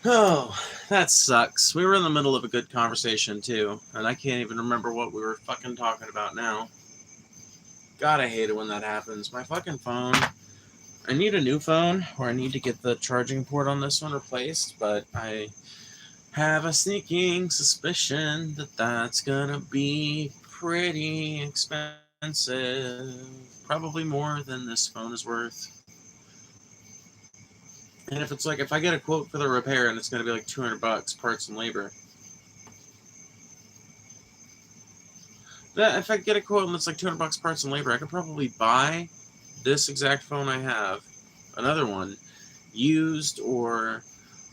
Oh, that sucks. We were in the middle of a good conversation, too, and I can't even remember what we were fucking talking about now. God, I hate it when that happens. My fucking phone. I need a new phone, or I need to get the charging port on this one replaced, but I have a sneaking suspicion that that's gonna be pretty expensive. Probably more than this phone is worth. And if I get a quote for the repair and it's gonna be like $200 parts and labor. If I get a quote and it's like $200 parts and labor, I could probably buy this exact phone I have, another one, used or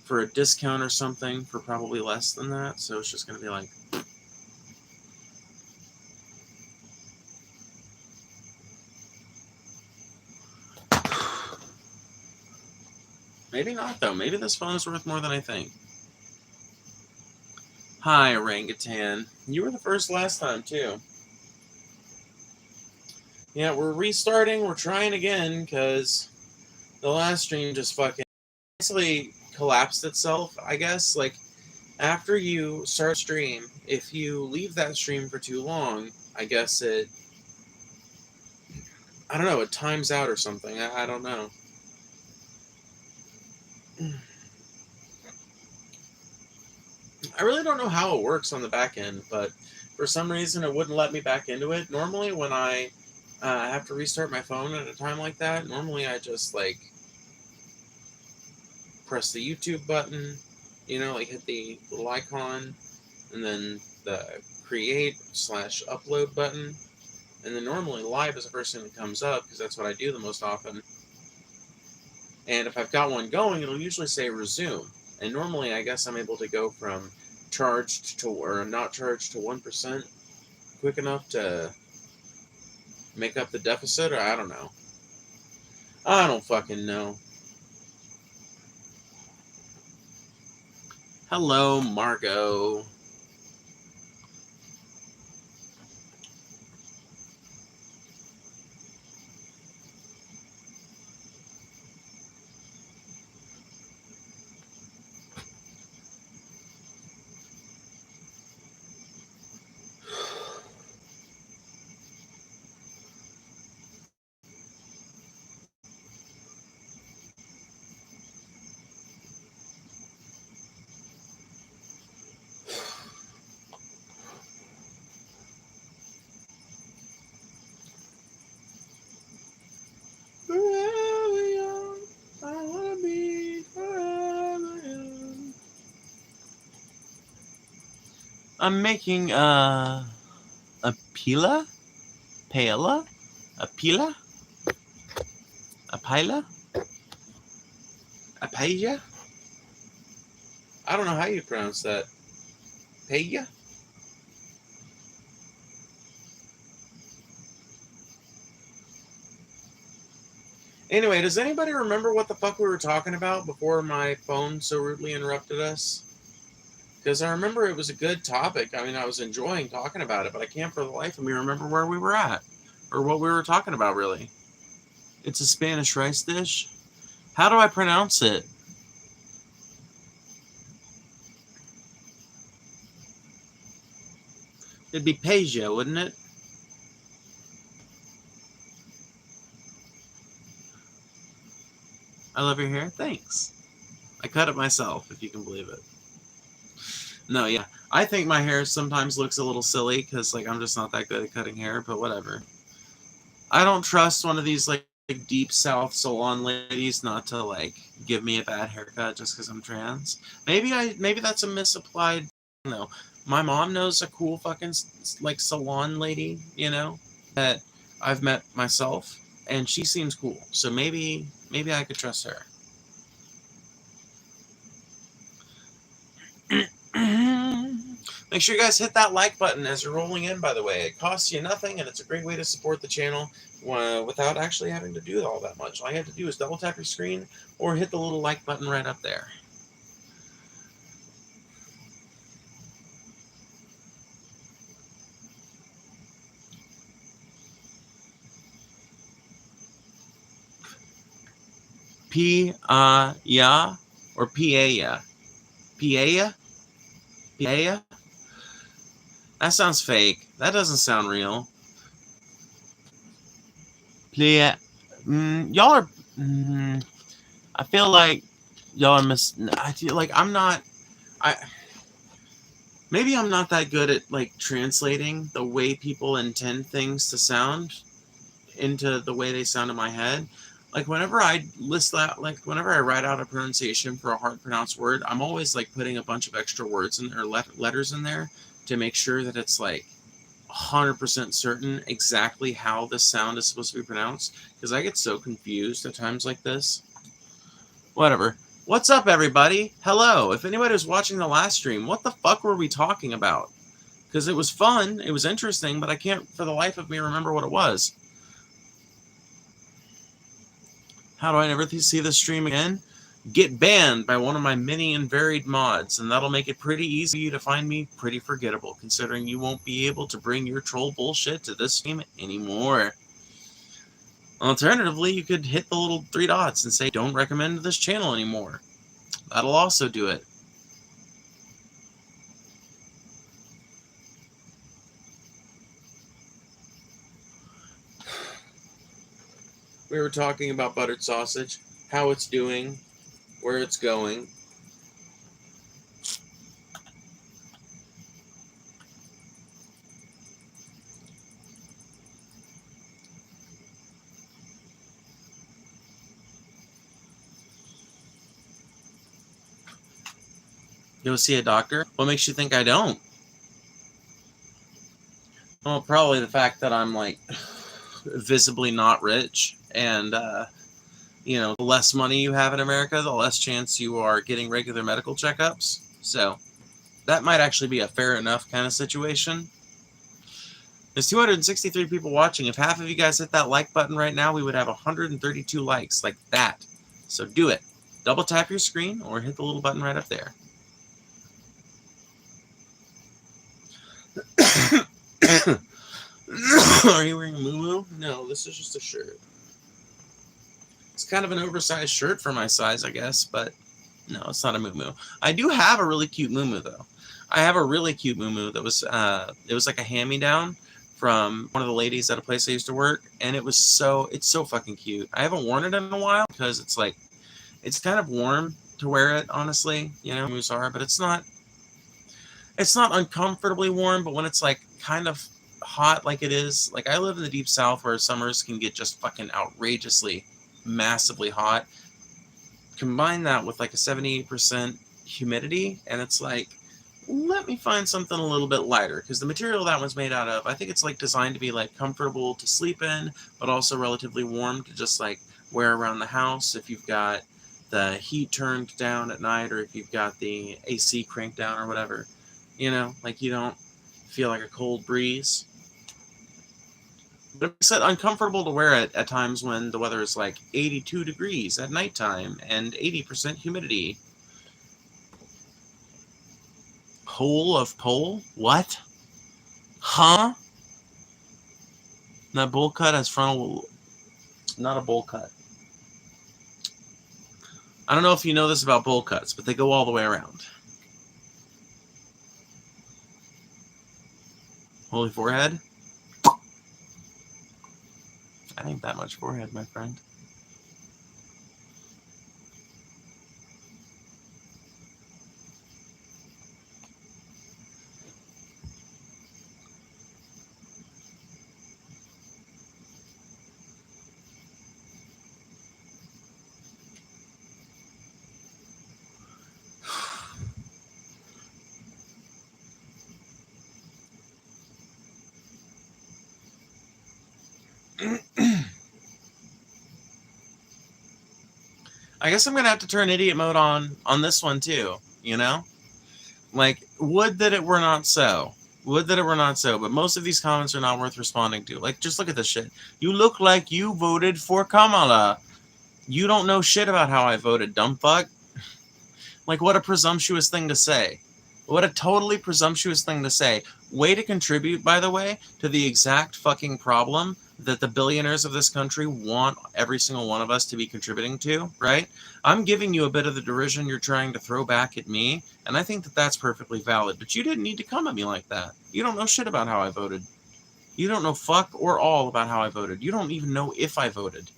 for a discount or something for probably less than that. So it's just gonna be like, maybe not though. Maybe this phone is worth more than I think. Hi, orangutan. You were the first last time too. Yeah, we're restarting. We're trying again because the last stream just fucking basically collapsed itself. I guess like after you start a stream, if you leave that stream for too long, I guess I don't know, it times out or something. I don't know. I really don't know how it works on the back end, but for some reason it wouldn't let me back into it. Normally, when I have to restart my phone at a time like that, normally I just like press the YouTube button, like hit the little icon, and then the create/upload button, and then normally live is the first thing that comes up because that's what I do the most often. And if I've got one going, it'll usually say resume. And normally, I guess I'm able to go from charged to or not charged to 1% quick enough to make up the deficit, or I don't know. I don't fucking know. Hello, Margot. Forever young, I wanna be forever young. I'm making a pila, paella, a pila, a pila, a paella. I don't know how you pronounce that. Paella. Anyway, does anybody remember what the fuck we were talking about before my phone so rudely interrupted us? Because I remember it was a good topic. I mean, I was enjoying talking about it, but I can't for the life of me remember where we were at or what we were talking about, really. It's a Spanish rice dish. How do I pronounce it? It'd be paella, wouldn't it? I love your hair. Thanks. I cut it myself, if you can believe it. No, yeah. I think my hair sometimes looks a little silly because, like, I'm just not that good at cutting hair, but whatever. I don't trust one of these, like, deep South salon ladies not to, like, give me a bad haircut just because I'm trans. Maybe that's a misapplied, no. My mom knows a cool fucking, like, salon lady, that I've met myself, and she seems cool. So maybe I could trust her. Make sure you guys hit that like button as you're rolling in, by the way. It costs you nothing, and it's a great way to support the channel without actually having to do all that much. All you have to do is double tap your screen or hit the little like button right up there. P-A-ya or P-A-ya? Paella? Paella? That sounds fake. That doesn't sound real. Paella. Y'all are... I feel like y'all are I feel like I'm not... Maybe I'm not that good at, like, translating the way people intend things to sound into the way they sound in my head. Like, whenever I list that, like, whenever I write out a pronunciation for a hard-pronounced word, I'm always, like, putting a bunch of extra words in or letters in there to make sure that it's, like, 100% certain exactly how this sound is supposed to be pronounced. Because I get so confused at times like this. Whatever. What's up, everybody? Hello. If anybody was watching the last stream, what the fuck were we talking about? Because it was fun, it was interesting, but I can't for the life of me remember what it was. How do I never see this stream again? Get banned by one of my many and varied mods, and that'll make it pretty easy to find me pretty forgettable, considering you won't be able to bring your troll bullshit to this stream anymore. Alternatively, you could hit the little 3 dots and say, don't recommend this channel anymore. That'll also do it. We were talking about buttered sausage, how it's doing, where it's going. Go see a doctor? What makes you think I don't? Well, probably the fact that I'm, like, visibly not rich, and, you know, the less money you have in America, the less chance you are getting regular medical checkups. So, that might actually be a fair enough kind of situation. There's 263 people watching. If half of you guys hit that like button right now, we would have 132 likes, like that. So do it. Double tap your screen, or hit the little button right up there. Are you wearing a muumuu? No, this is just a shirt. It's kind of an oversized shirt for my size, I guess, but no, it's not a muumuu. I do have a really cute muumuu, though. I have a really cute muumuu that was, it was like a hand-me-down from one of the ladies at a place I used to work, and it's so fucking cute. I haven't worn it in a while because it's like, it's kind of warm to wear it, honestly, you know, muumuus are, but it's not uncomfortably warm, but when it's like kind of hot like it is, like I live in the deep south where summers can get just fucking outrageously, massively hot. Combine that with like a 78% humidity, and it's like, let me find something a little bit lighter, because the material that one's made out of, I think it's like designed to be like comfortable to sleep in, but also relatively warm to just like wear around the house if you've got the heat turned down at night, or if you've got the AC cranked down or whatever. You know, like you don't feel like a cold breeze. But it's uncomfortable to wear it at times when the weather is like 82 degrees at nighttime and 80% humidity. Hole of pole? What? Huh? That bowl cut has frontal... Not a bowl cut. I don't know if you know this about bowl cuts, but they go all the way around. Holy forehead? That ain't that much forehead, my friend. I guess I'm going to have to turn idiot mode on this one too, you know? Like, would that it were not so. Would that it were not so, but most of these comments are not worth responding to. Like, just look at this shit. You look like you voted for Kamala. You don't know shit about how I voted, dumb fuck. Like, what a presumptuous thing to say. What a totally presumptuous thing to say. Way to contribute, by the way, to the exact fucking problem that the billionaires of this country want every single one of us to be contributing to, right? I'm giving you a bit of the derision you're trying to throw back at me, and I think that that's perfectly valid, but you didn't need to come at me like that. You don't know shit about how I voted. You don't know fuck or all about how I voted. You don't even know if I voted.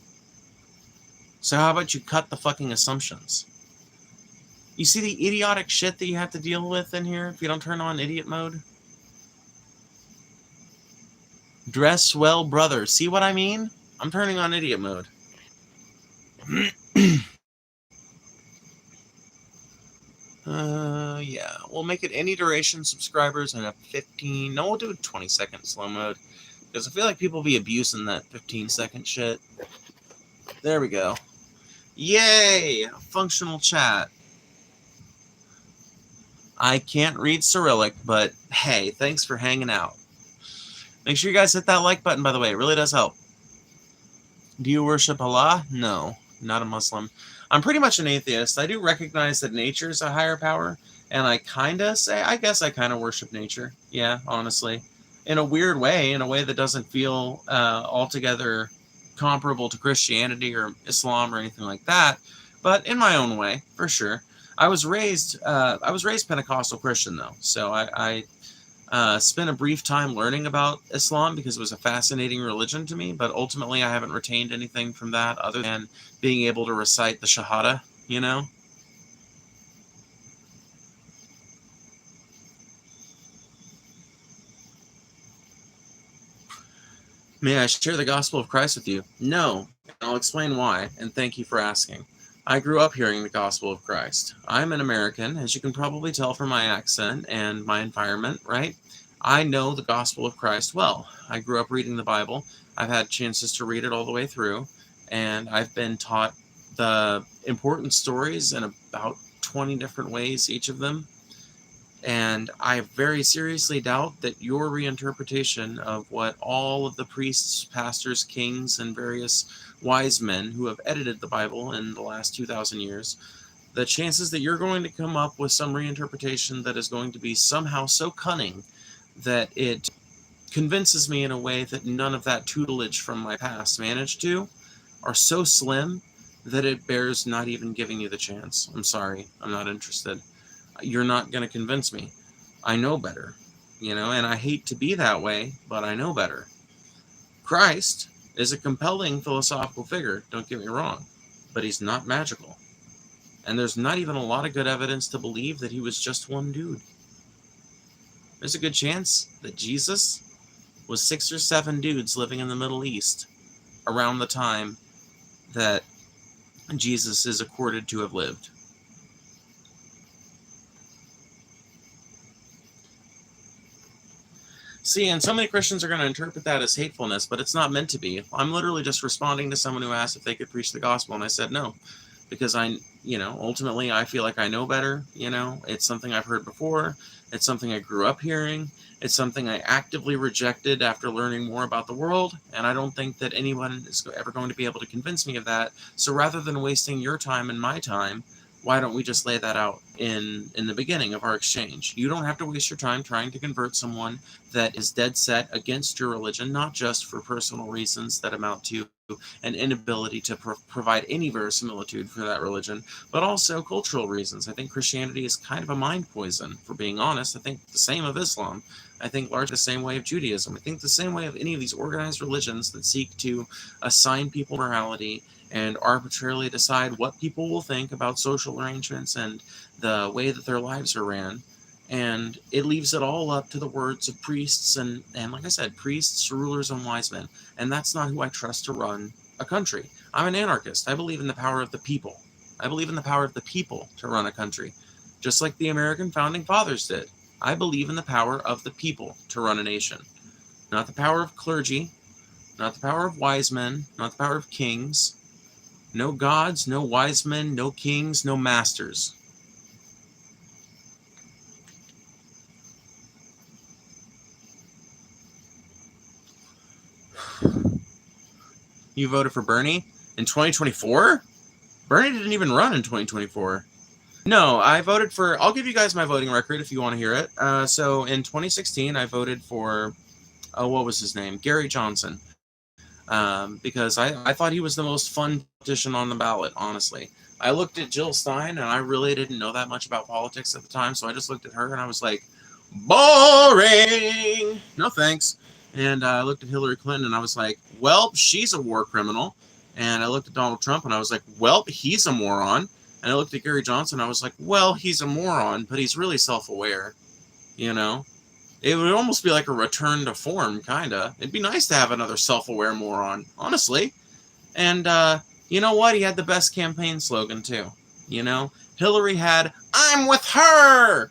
So how about you cut the fucking assumptions? You see the idiotic shit that you have to deal with in here if you don't turn on idiot mode? Dress well, brother. See what I mean? I'm turning on idiot mode. Yeah. We'll make it any duration, subscribers, and a 15... No, we'll do a 20-second slow mode. Because I feel like people be abusing that 15-second shit. There we go. Yay! Functional chat. I can't read Cyrillic, but hey, thanks for hanging out. Make sure you guys hit that like button, by the way. It really does help. Do you worship Allah? No, not a Muslim. I'm pretty much an atheist. I do recognize that nature is a higher power, and I guess I kind of worship nature. Yeah, honestly. In a weird way, in a way that doesn't feel altogether comparable to Christianity or Islam or anything like that, but in my own way, for sure. I was raised Pentecostal Christian, though, so I spent a brief time learning about Islam because it was a fascinating religion to me, but ultimately I haven't retained anything from that other than being able to recite the Shahada, you know? May I share the gospel of Christ with you? No, and I'll explain why, and thank you for asking. I grew up hearing the gospel of Christ. I'm an American, as you can probably tell from my accent and my environment, right? I know the gospel of Christ well. I grew up reading the Bible. I've had chances to read it all the way through, and I've been taught the important stories in about 20 different ways, each of them. And I very seriously doubt that your reinterpretation of what all of the priests, pastors, kings, and various wise men who have edited the Bible in the last 2,000 years, the chances that you're going to come up with some reinterpretation that is going to be somehow so cunning that it convinces me in a way that none of that tutelage from my past managed to are so slim that it bears not even giving you the chance. I'm sorry. I'm not interested. You're not going to convince me. I know better, you know, and I hate to be that way, but I know better. Christ is a compelling philosophical figure, don't get me wrong, but he's not magical. And there's not even a lot of good evidence to believe that he was just one dude. There's a good chance that Jesus was 6 or 7 dudes living in the Middle East around the time that Jesus is accorded to have lived. See, and so many Christians are going to interpret that as hatefulness, but it's not meant to be. I'm literally just responding to someone who asked if they could preach the gospel, and I said no. Because ultimately I feel like I know better, It's something I've heard before. It's something I grew up hearing. It's something I actively rejected after learning more about the world, and I don't think that anyone is ever going to be able to convince me of that. So rather than wasting your time and my time, why don't we just lay that out in the beginning of our exchange? You don't have to waste your time trying to convert someone that is dead set against your religion, not just for personal reasons that amount to an inability to provide any verisimilitude for that religion, but also cultural reasons. I think Christianity is kind of a mind poison, for being honest. I think the same of Islam. I think largely the same way of Judaism. I think the same way of any of these organized religions that seek to assign people morality and arbitrarily decide what people will think about social arrangements and the way that their lives are ran. And it leaves it all up to the words of priests and like I said, priests, rulers, and wise men. And that's not who I trust to run a country. I'm an anarchist. I believe in the power of the people. I believe in the power of the people to run a country, just like the American founding fathers did. I believe in the power of the people to run a nation. Not the power of clergy, not the power of wise men, not the power of kings. No gods, no wise men, no kings, no masters. You voted for Bernie in 2024? Bernie didn't even run in 2024. No, I voted for... I'll give you guys my voting record if you want to hear it. So in 2016, I voted for... what was his name? Gary Johnson. because I thought he was the most fun politician on the ballot, honestly. I looked at Jill Stein, and I really didn't know that much about politics at the time, so I just looked at her, and I was like, boring! No thanks. And I looked at Hillary Clinton, and I was like, well, she's a war criminal. And I looked at Donald Trump, and I was like, well, he's a moron. And I looked at Gary Johnson, and I was like, well, he's a moron, but he's really self-aware, you know? It would almost be like a return to form, kinda. It'd be nice to have another self-aware moron, honestly. And you know what? He had the best campaign slogan, too. You know? Hillary had, I'm with her!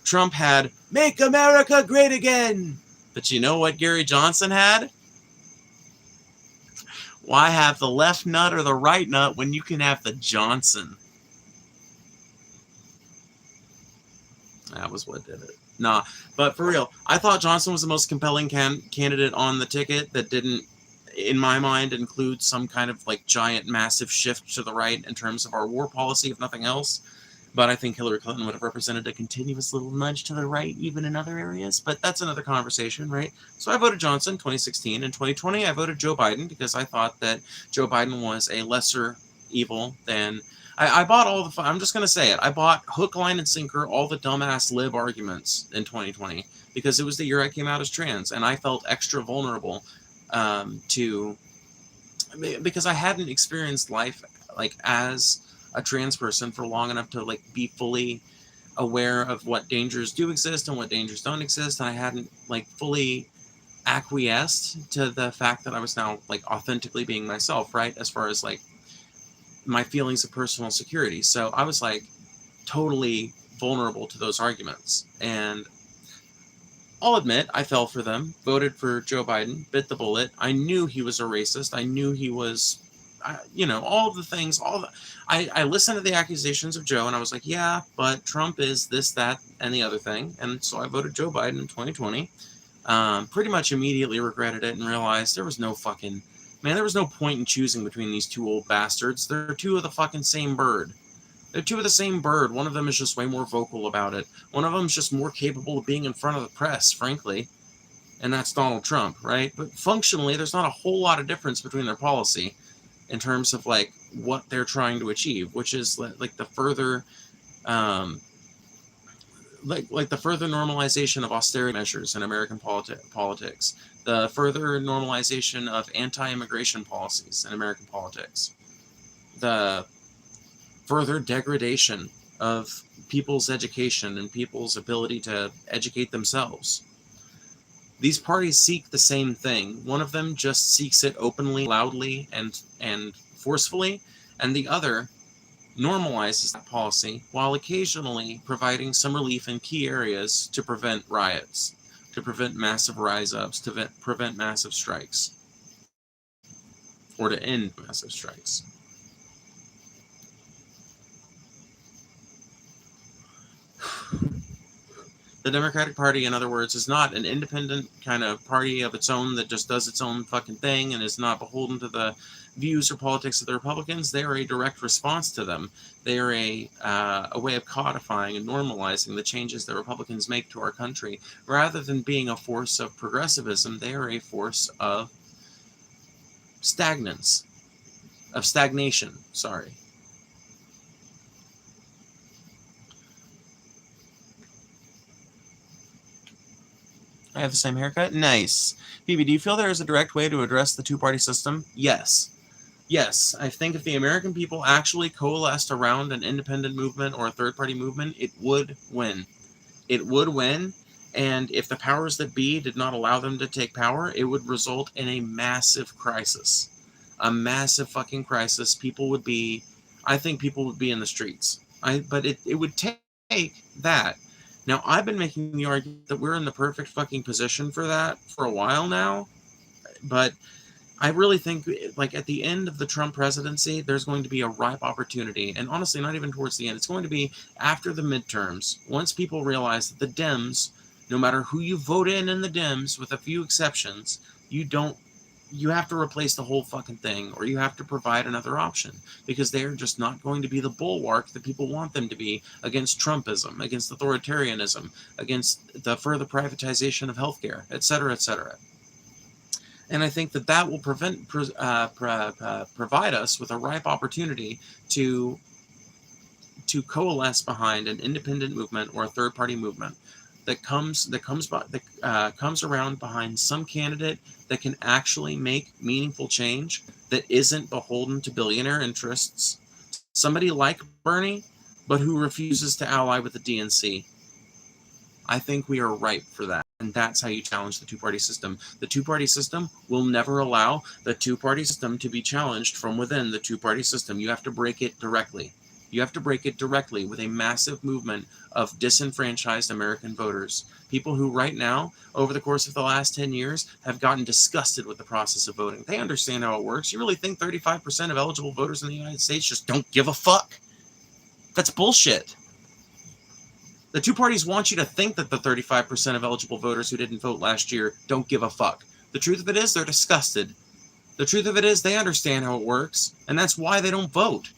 Trump had, make America great again! But you know what Gary Johnson had? Why have the left nut or the right nut when you can have the Johnson? That was what did it. Nah, but for real, I thought Johnson was the most compelling candidate on the ticket that didn't, in my mind, include some kind of like giant, massive shift to the right in terms of our war policy, if nothing else. But I think Hillary Clinton would have represented a continuous little nudge to the right, even in other areas. But that's another conversation, right? So I voted Johnson 2016. In 2020, I voted Joe Biden because I thought that Joe Biden was a lesser evil than... I bought all the... I'm just going to say it. I bought hook, line, and sinker all the dumbass lib arguments in 2020 because it was the year I came out as trans, and I felt extra vulnerable to... Because I hadn't experienced life like as a trans person for long enough to like be fully aware of what dangers do exist and what dangers don't exist, and I hadn't like fully acquiesced to the fact that I was now like authentically being myself, right, as far as like my feelings of personal security. So I was like totally vulnerable to those arguments, and I'll admit I fell for them, voted for Joe Biden, bit the bullet. I knew he was a racist. I knew he was all of the things, I listened to the accusations of Joe, and I was like, yeah, but Trump is this, that, and the other thing. And so I voted Joe Biden in 2020. Pretty much immediately regretted it and realized there was no point in choosing between these two old bastards. They're two of the fucking same bird. They're two of the same bird. One of them is just way more vocal about it. One of them is just more capable of being in front of the press, frankly. And that's Donald Trump, right? But functionally, there's not a whole lot of difference between their policy in terms of like what they're trying to achieve, which is like the further like the further normalization of austerity measures in American politics, the further normalization of anti-immigration policies in American politics, the further degradation of people's education and people's ability to educate themselves. These parties seek the same thing. One of them just seeks it openly, loudly, and forcefully, and the other normalizes that policy while occasionally providing some relief in key areas to prevent riots, to prevent massive rise-ups, to prevent massive strikes, or to end massive strikes. The Democratic Party, in other words, is not an independent kind of party of its own that just does its own fucking thing and is not beholden to the views or politics of the Republicans. They are a direct response to them. They are a way of codifying and normalizing the changes that Republicans make to our country. Rather than being a force of progressivism, they are a force of stagnation. Sorry. I have the same haircut? Nice. BB, do you feel there is a direct way to address the two-party system? Yes. Yes, I think if the American people actually coalesced around an independent movement or a third-party movement, it would win. It would win, and if the powers that be did not allow them to take power, it would result in a massive crisis. A massive fucking crisis. I think people would be in the streets. But it would take that. Now, I've been making the argument that we're in the perfect fucking position for that for a while now, but I really think, like, at the end of the Trump presidency, there's going to be a ripe opportunity, and honestly, not even towards the end. It's going to be after the midterms, once people realize that the Dems, no matter who you vote in the Dems, with a few exceptions, you have to replace the whole fucking thing, or you have to provide another option, because they're just not going to be the bulwark that people want them to be against Trumpism, against authoritarianism, against the further privatization of healthcare, etc., etc. And I think that that will provide us with a ripe opportunity to coalesce behind an independent movement or a third-party movement that comes around behind some candidate that can actually make meaningful change, that isn't beholden to billionaire interests. Somebody like Bernie, but who refuses to ally with the DNC. I think we are ripe for that. And that's how you challenge the two-party system. The two-party system will never allow the two-party system to be challenged from within the two-party system. You have to break it directly. You have to break it directly with a massive movement of disenfranchised American voters. People who right now, over the course of the last 10 years, have gotten disgusted with the process of voting. They understand how it works. You really think 35% of eligible voters in the United States just don't give a fuck? That's bullshit. The two parties want you to think that the 35% of eligible voters who didn't vote last year don't give a fuck. The truth of it is they're disgusted. The truth of it is they understand how it works, and that's why they don't vote.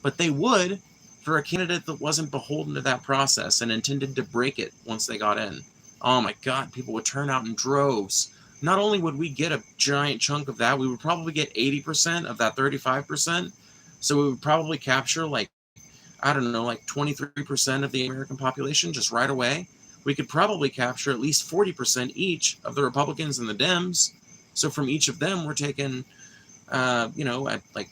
But they would for a candidate that wasn't beholden to that process and intended to break it once they got in. Oh my God, people would turn out in droves. Not only would we get a giant chunk of that, we would probably get 80% of that 35%. So we would probably capture like 23% of the American population just right away. We could probably capture at least 40% each of the Republicans and the Dems. So from each of them, we're taking, at like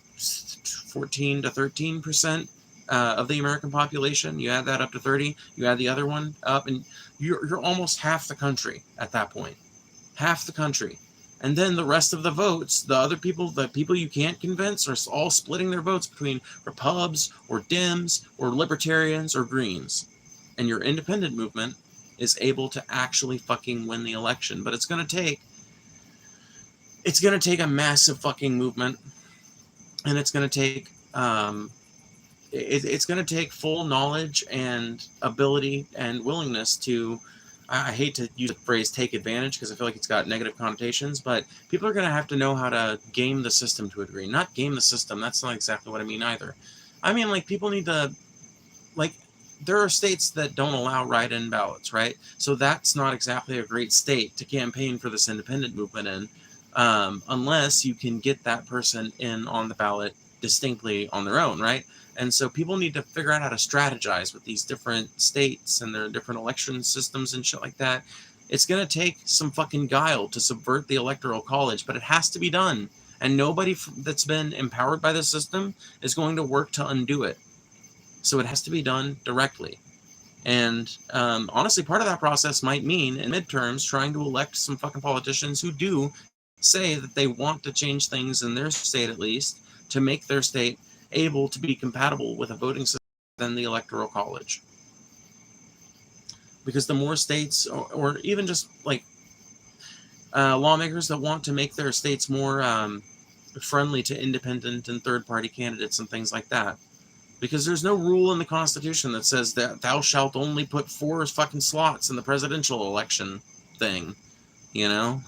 14 to 13% of the American population. You add that up to 30, you add the other one up, and you're almost half the country at that point. Half the country. And then the rest of the votes, the people you can't convince, are all splitting their votes between Repubs or Dems or Libertarians or Greens. And your independent movement is able to actually fucking win the election. But it's gonna take a massive fucking movement, and it's gonna take it's gonna take full knowledge and ability and willingness to. I hate to use the phrase take advantage because I feel like it's got negative connotations, but people are going to have to know how to game the system to a degree. Not game the system, that's not exactly what I mean either. I mean, like, people need to, like, there are states that don't allow write-in ballots, right? So that's not exactly a great state to campaign for this independent movement in, unless you can get that person in on the ballot distinctly on their own, right? And so people need to figure out how to strategize with these different states and their different election systems and shit like that. It's going to take some fucking guile to subvert the Electoral College, but it has to be done. And nobody that's been empowered by the system is going to work to undo it. So it has to be done directly. And honestly, part of that process might mean, in midterms, trying to elect some fucking politicians who do say that they want to change things in their state, at least, to make their state able to be compatible with a voting system than the Electoral College. Because the more states, or even just like lawmakers that want to make their states more friendly to independent and third-party candidates and things like that. Because there's no rule in the Constitution that says that thou shalt only put 4 fucking slots in the presidential election thing, you know?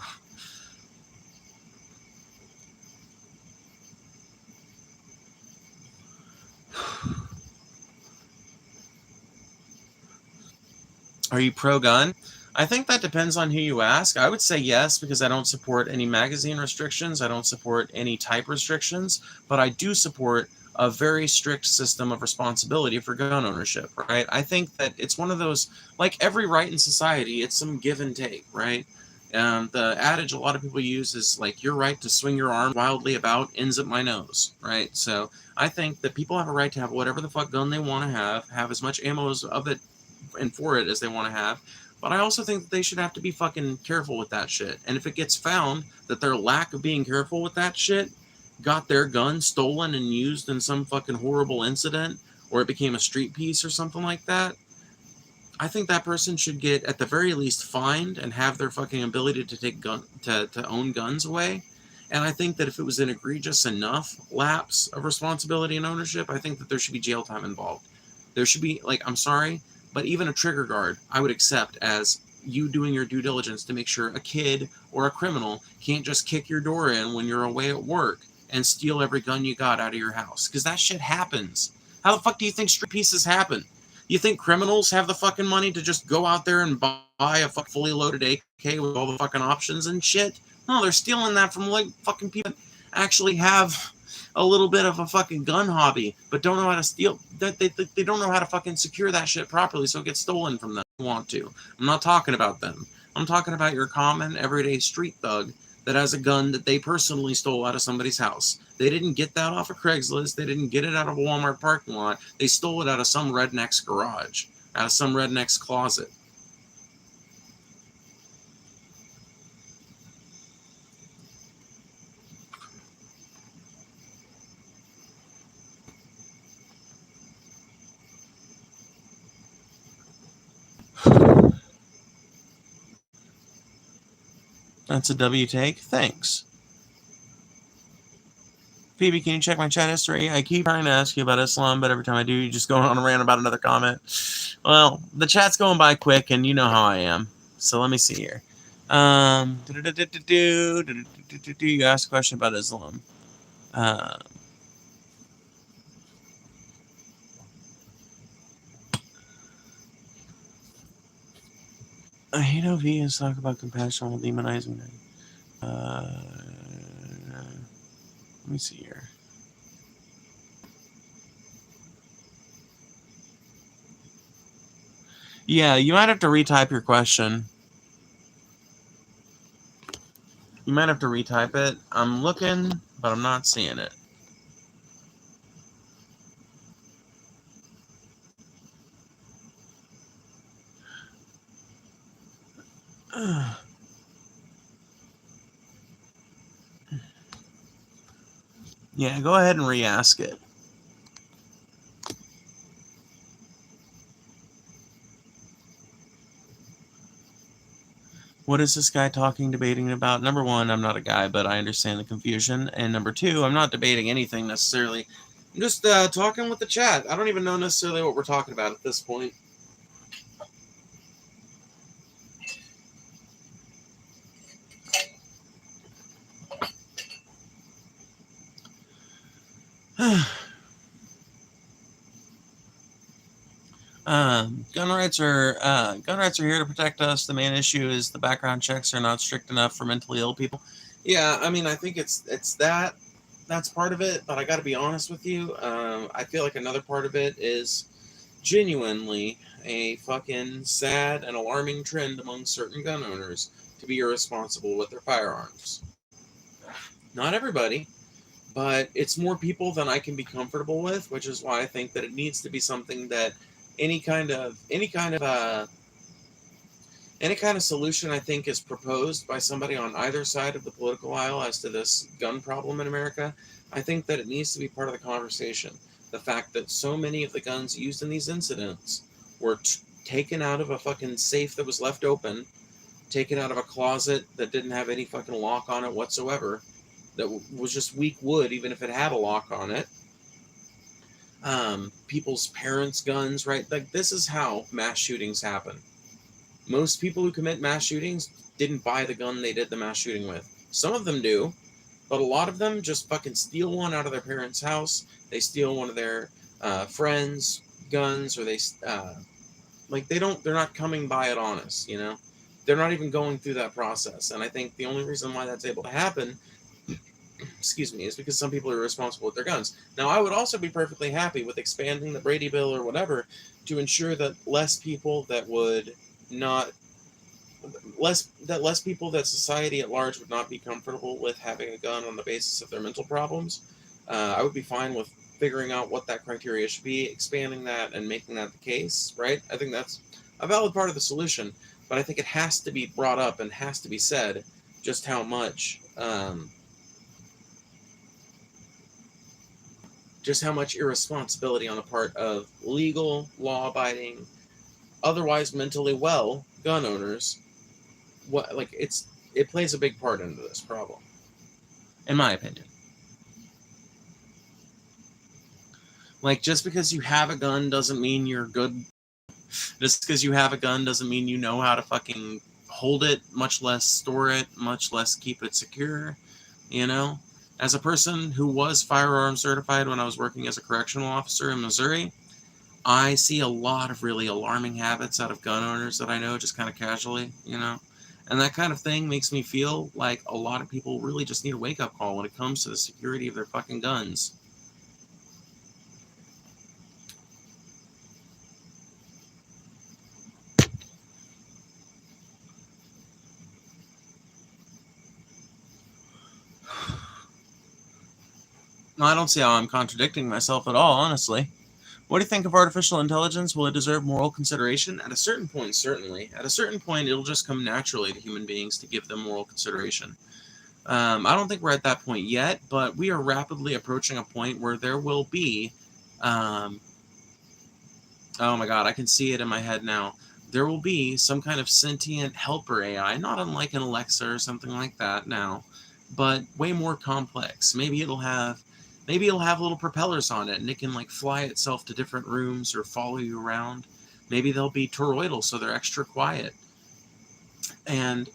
Are you pro-gun? I think that depends on who you ask. I would say yes, because I don't support any magazine restrictions. I don't support any type restrictions, but I do support a very strict system of responsibility for gun ownership, right? I think that it's one of those, like every right in society, it's some give and take, right? The adage a lot of people use is like, your right to swing your arm wildly about ends at my nose, right? So I think that people have a right to have whatever the fuck gun they want to have as much ammo of it and for it as they want to have. But I also think that they should have to be fucking careful with that shit. And if it gets found that their lack of being careful with that shit got their gun stolen and used in some fucking horrible incident, or it became a street piece or something like that, I think that person should get, at the very least, fined and have their fucking ability to take to own guns away. And I think that if it was an egregious enough lapse of responsibility and ownership, I think that there should be jail time involved. There should be, like, I'm sorry, but even a trigger guard, I would accept as you doing your due diligence to make sure a kid or a criminal can't just kick your door in when you're away at work and steal every gun you got out of your house. Because that shit happens. How the fuck do you think street pieces happen? You think criminals have the fucking money to just go out there and buy a fully loaded AK with all the fucking options and shit? No, they're stealing that from like fucking people that actually have a little bit of a fucking gun hobby, but don't know how to steal. They don't know how to fucking secure that shit properly, so it gets stolen from them. If you want to. I'm not talking about them. I'm talking about your common everyday street thug that has a gun that they personally stole out of somebody's house. They didn't get that off of Craigslist. They didn't get it out of a Walmart parking lot. They stole it out of some redneck's garage, out of some redneck's closet. That's a W take. Thanks. Phoebe, can you check my chat history? I keep trying to ask you about Islam, but every time I do, you just go on a rant about another comment. Well, the chat's going by quick, and you know how I am. So let me see here. You asked a question about Islam. I hate how vegans talk about compassion while demonizing them. Let me see here. Yeah, you might have to retype your question. You might have to retype it. I'm looking, but I'm not seeing it. Yeah, go ahead and re-ask it. What is this guy debating about? Number one, I'm not a guy, but I understand the confusion. And number two, I'm not debating anything necessarily. I'm just talking with the chat. I don't even know necessarily what we're talking about at this point. Gun rights are here to protect us. The main issue is the background checks are not strict enough for mentally ill people. Yeah, I mean, I think it's that's part of it. But I got to be honest with you. I feel like another part of it is genuinely a fucking sad and alarming trend among certain gun owners to be irresponsible with their firearms. Not everybody, but it's more people than I can be comfortable with, which is why I think that it needs to be something that any kind of solution I think is proposed by somebody on either side of the political aisle as to this gun problem in America. I think that it needs to be part of the conversation. The fact that so many of the guns used in these incidents were taken out of a fucking safe that was left open, taken out of a closet that didn't have any fucking lock on it whatsoever, that was just weak wood, even if it had a lock on it. People's parents' guns, right? Like, this is how mass shootings happen. Most people who commit mass shootings didn't buy the gun they did the mass shooting with. Some of them do, but a lot of them just fucking steal one out of their parents' house. They steal one of their friends' guns, or they're not coming by it honest, you know? They're not even going through that process. And I think the only reason why that's able to happen is because some people are responsible with their guns. Now, I would also be perfectly happy with expanding the Brady Bill or whatever to ensure that less people that society at large would not be comfortable with having a gun on the basis of their mental problems. I would be fine with figuring out what that criteria should be, expanding that, and making that the case, right? I think that's a valid part of the solution, but I think it has to be brought up and has to be said just how much irresponsibility on the part of legal, law-abiding, otherwise mentally well gun owners, it plays a big part into this problem, in my opinion. Like, just because you have a gun doesn't mean you're good. Just because you have a gun doesn't mean you know how to fucking hold it, much less store it, much less keep it secure, you know? As a person who was firearm certified when I was working as a correctional officer in Missouri, I see a lot of really alarming habits out of gun owners that I know just kind of casually, you know? And that kind of thing makes me feel like a lot of people really just need a wake-up call when it comes to the security of their fucking guns. I don't see how I'm contradicting myself at all, honestly. What do you think of artificial intelligence? Will it deserve moral consideration? At a certain point, certainly. At a certain point, it'll just come naturally to human beings to give them moral consideration. I don't think we're at that point yet, but we are rapidly approaching a point where there will be, oh my god, I can see it in my head now. There will be some kind of sentient helper AI, not unlike an Alexa or something like that now, but way more complex. Maybe it'll have little propellers on it, and it can like fly itself to different rooms or follow you around. Maybe they'll be toroidal, so they're extra quiet. And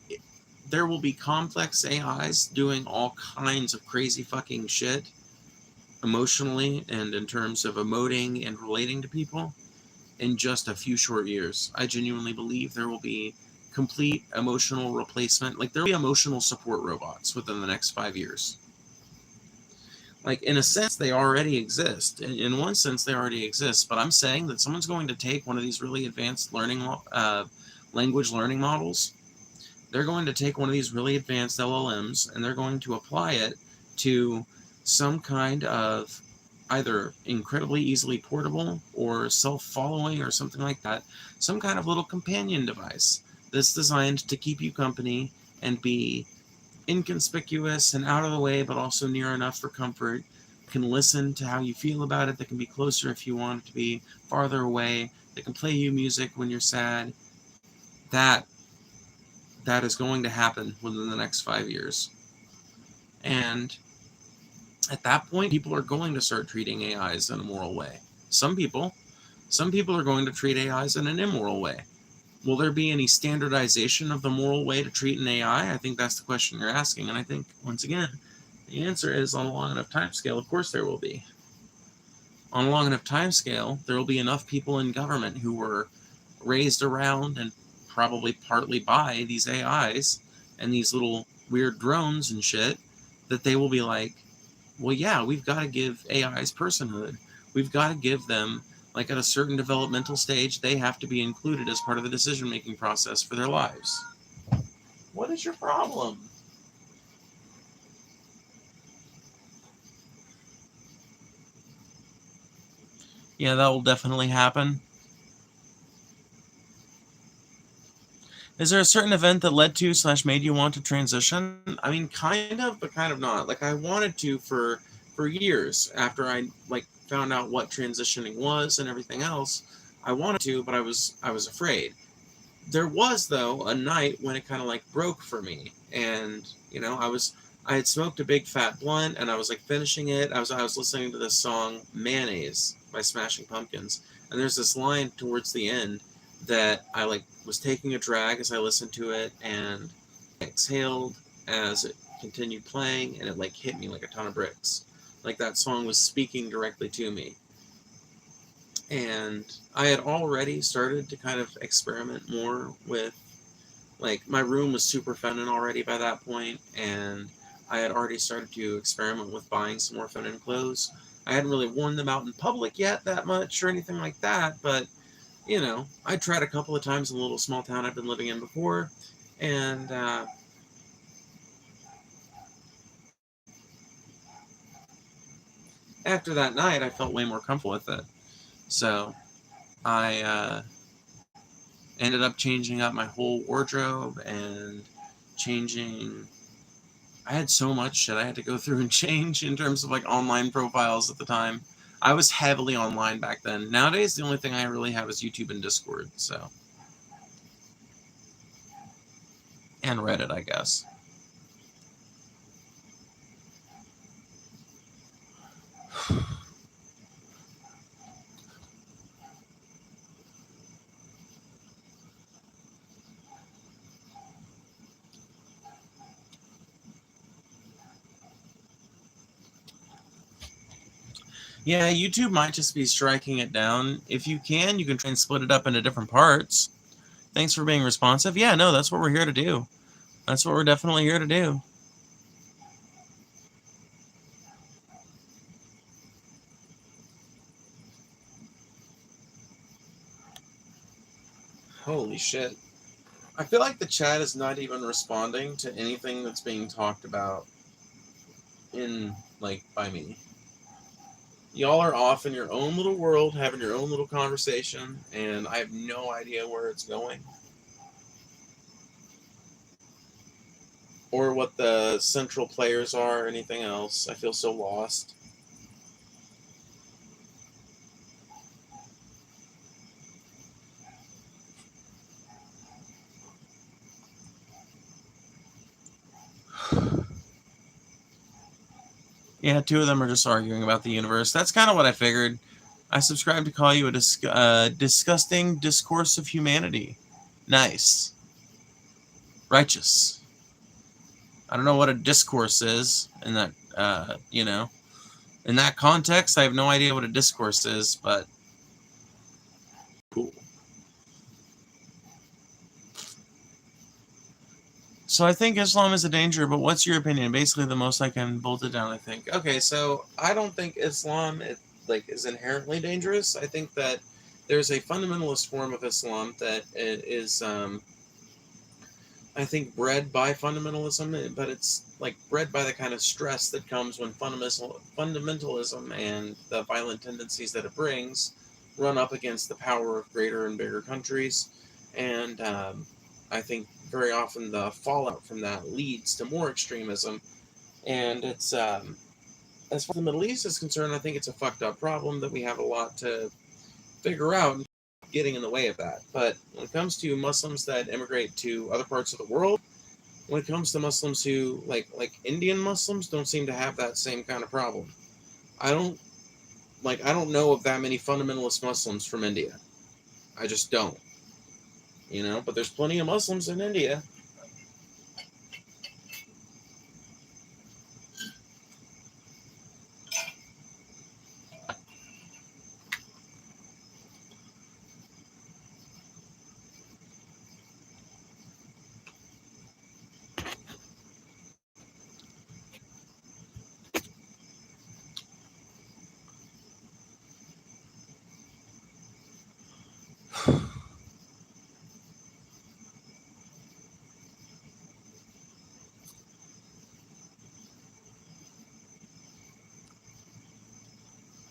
there will be complex AIs doing all kinds of crazy fucking shit emotionally and in terms of emoting and relating to people in just a few short years. I genuinely believe there will be complete emotional replacement. Like, there will be emotional support robots within the next 5 years. Like, in a sense, they already exist. In one sense, they already exist. But I'm saying that someone's going to take one of these really advanced language learning models. They're going to take one of these really advanced LLMs, and they're going to apply it to some kind of either incredibly easily portable or self-following or something like that, some kind of little companion device that's designed to keep you company and be inconspicuous and out of the way, but also near enough for comfort. Can listen to how you feel about it. That can be closer if you want it to be, farther away. They can play you music when you're sad. That is going to happen within the next 5 years. And at that point, people are going to start treating AIs in a moral way. Some people are going to treat AIs in an immoral way. Will there be any standardization of the moral way to treat an AI? I think that's the question you're asking. And I think, once again, the answer is, on a long enough time scale, of course there will be. On a long enough time scale, there will be enough people in government who were raised around and probably partly by these AIs and these little weird drones and shit, that they will be like, well, yeah, we've got to give AIs personhood. We've got to give them, like, at a certain developmental stage, they have to be included as part of the decision-making process for their lives. What is your problem? Yeah, that will definitely happen. Is there a certain event that led to / made you want to transition? I mean, kind of, but kind of not. Like, I wanted to for years after I found out what transitioning was and everything else. I wanted to, but I was afraid. There was, though, a night when it kind of broke for me, and I had smoked a big fat blunt, and I was finishing it. I was listening to this song "Mayonnaise" by Smashing Pumpkins, and there's this line towards the end that I was taking a drag as I listened to it, and I exhaled as it continued playing, and it hit me like a ton of bricks. Like, that song was speaking directly to me. And I had already started to kind of experiment more with, my room was super feminine already by that point, and I had already started to experiment with buying some more feminine clothes. I hadn't really worn them out in public yet that much or anything like that, but I tried a couple of times in a little small town I've been living in before, and after that night, I felt way more comfortable with it. So I ended up changing up my whole wardrobe and changing. I had so much shit I had to go through and change in terms of online profiles at the time. I was heavily online back then. Nowadays, the only thing I really have is YouTube and Discord, so. And Reddit, I guess. Yeah, YouTube might just be striking it down. If you can try and split it up into different parts. Thanks for being responsive. Yeah, no, that's what we're here to do. That's what we're definitely here to do. Holy shit. I feel like the chat is not even responding to anything that's being talked about by me. Y'all are off in your own little world, having your own little conversation, and I have no idea where it's going. Or what the central players are, or anything else. I feel so lost. Yeah, two of them are just arguing about the universe. That's kind of what I figured. I subscribe to call you a disgusting discourse of humanity. Nice. Righteous. I don't know what a discourse is in that, in that context. I have no idea what a discourse is, but cool. So I think Islam is a danger, but what's your opinion? Basically, the most I can bolt it down, I think. Okay, so I don't think Islam is inherently dangerous. I think that there's a fundamentalist form of Islam that is, I think, bred by fundamentalism, but it's bred by the kind of stress that comes when fundamentalism and the violent tendencies that it brings run up against the power of greater and bigger countries, and I think very often the fallout from that leads to more extremism. And it's as far as the Middle East is concerned, I think it's a fucked up problem that we have a lot to figure out and getting in the way of that. But when it comes to Muslims that immigrate to other parts of the world, when it comes to Muslims who like Indian Muslims don't seem to have that same kind of problem. I don't know of that many fundamentalist Muslims from India. I just don't. But there's plenty of Muslims in India.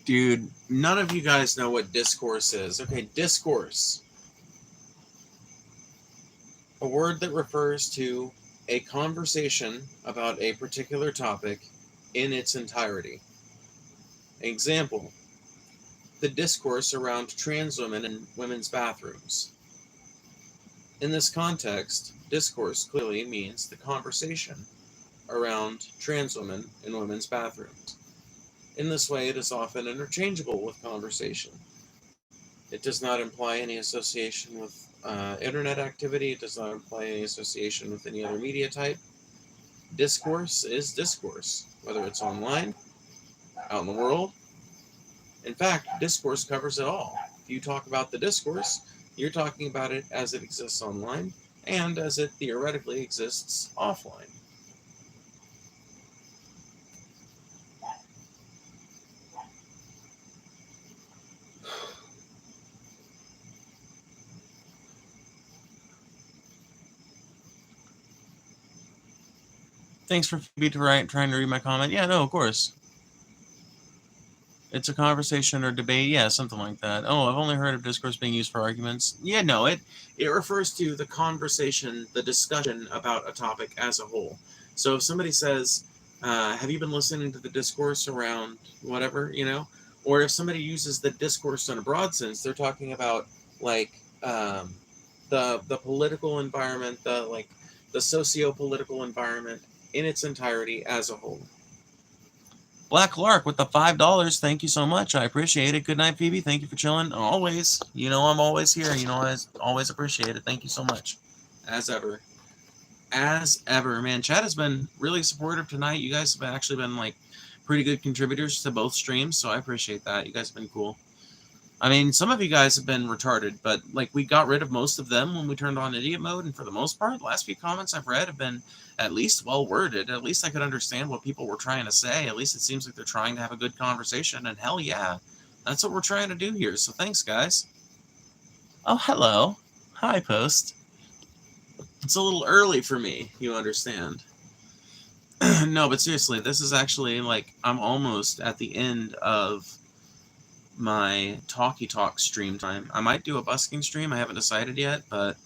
Dude, none of you guys know what discourse is. Okay, discourse. A word that refers to a conversation about a particular topic in its entirety. Example, the discourse around trans women in women's bathrooms. In this context, discourse clearly means the conversation around trans women in women's bathrooms. In this way, it is often interchangeable with conversation. It does not imply any association with internet activity. It does not imply any association with any other media type. Discourse is discourse, whether it's online, out in the world. In fact, discourse covers it all. If you talk about the discourse, you're talking about it as it exists online and as it theoretically exists offline. Thanks for trying to read my comment. Yeah, no, of course. It's a conversation or debate. Yeah, something like that. Oh, I've only heard of discourse being used for arguments. Yeah, no, it refers to the conversation, the discussion about a topic as a whole. So if somebody says, have you been listening to the discourse around whatever, or if somebody uses the discourse in a broad sense, they're talking about the political environment, the socio-political environment in its entirety as a whole. Black Lark with the $5. Thank you so much. I appreciate it. Good night, Phoebe. Thank you for chilling. Always. I'm always here. I always appreciate it. Thank you so much. As ever. Man, chat has been really supportive tonight. You guys have actually been pretty good contributors to both streams, so I appreciate that. You guys have been cool. I mean, some of you guys have been retarded, but like we got rid of most of them when we turned on idiot mode, and for the most part, the last few comments I've read have been at least well worded. At least I could understand what people were trying to say. At least it seems like they're trying to have a good conversation, and hell yeah, that's what we're trying to do here. So thanks, guys. Oh, hello. Hi, Post. It's a little early for me, you understand. No, but seriously, this is actually like I'm almost at the end of my talkie talk stream time. I might do a busking stream. I haven't decided yet, but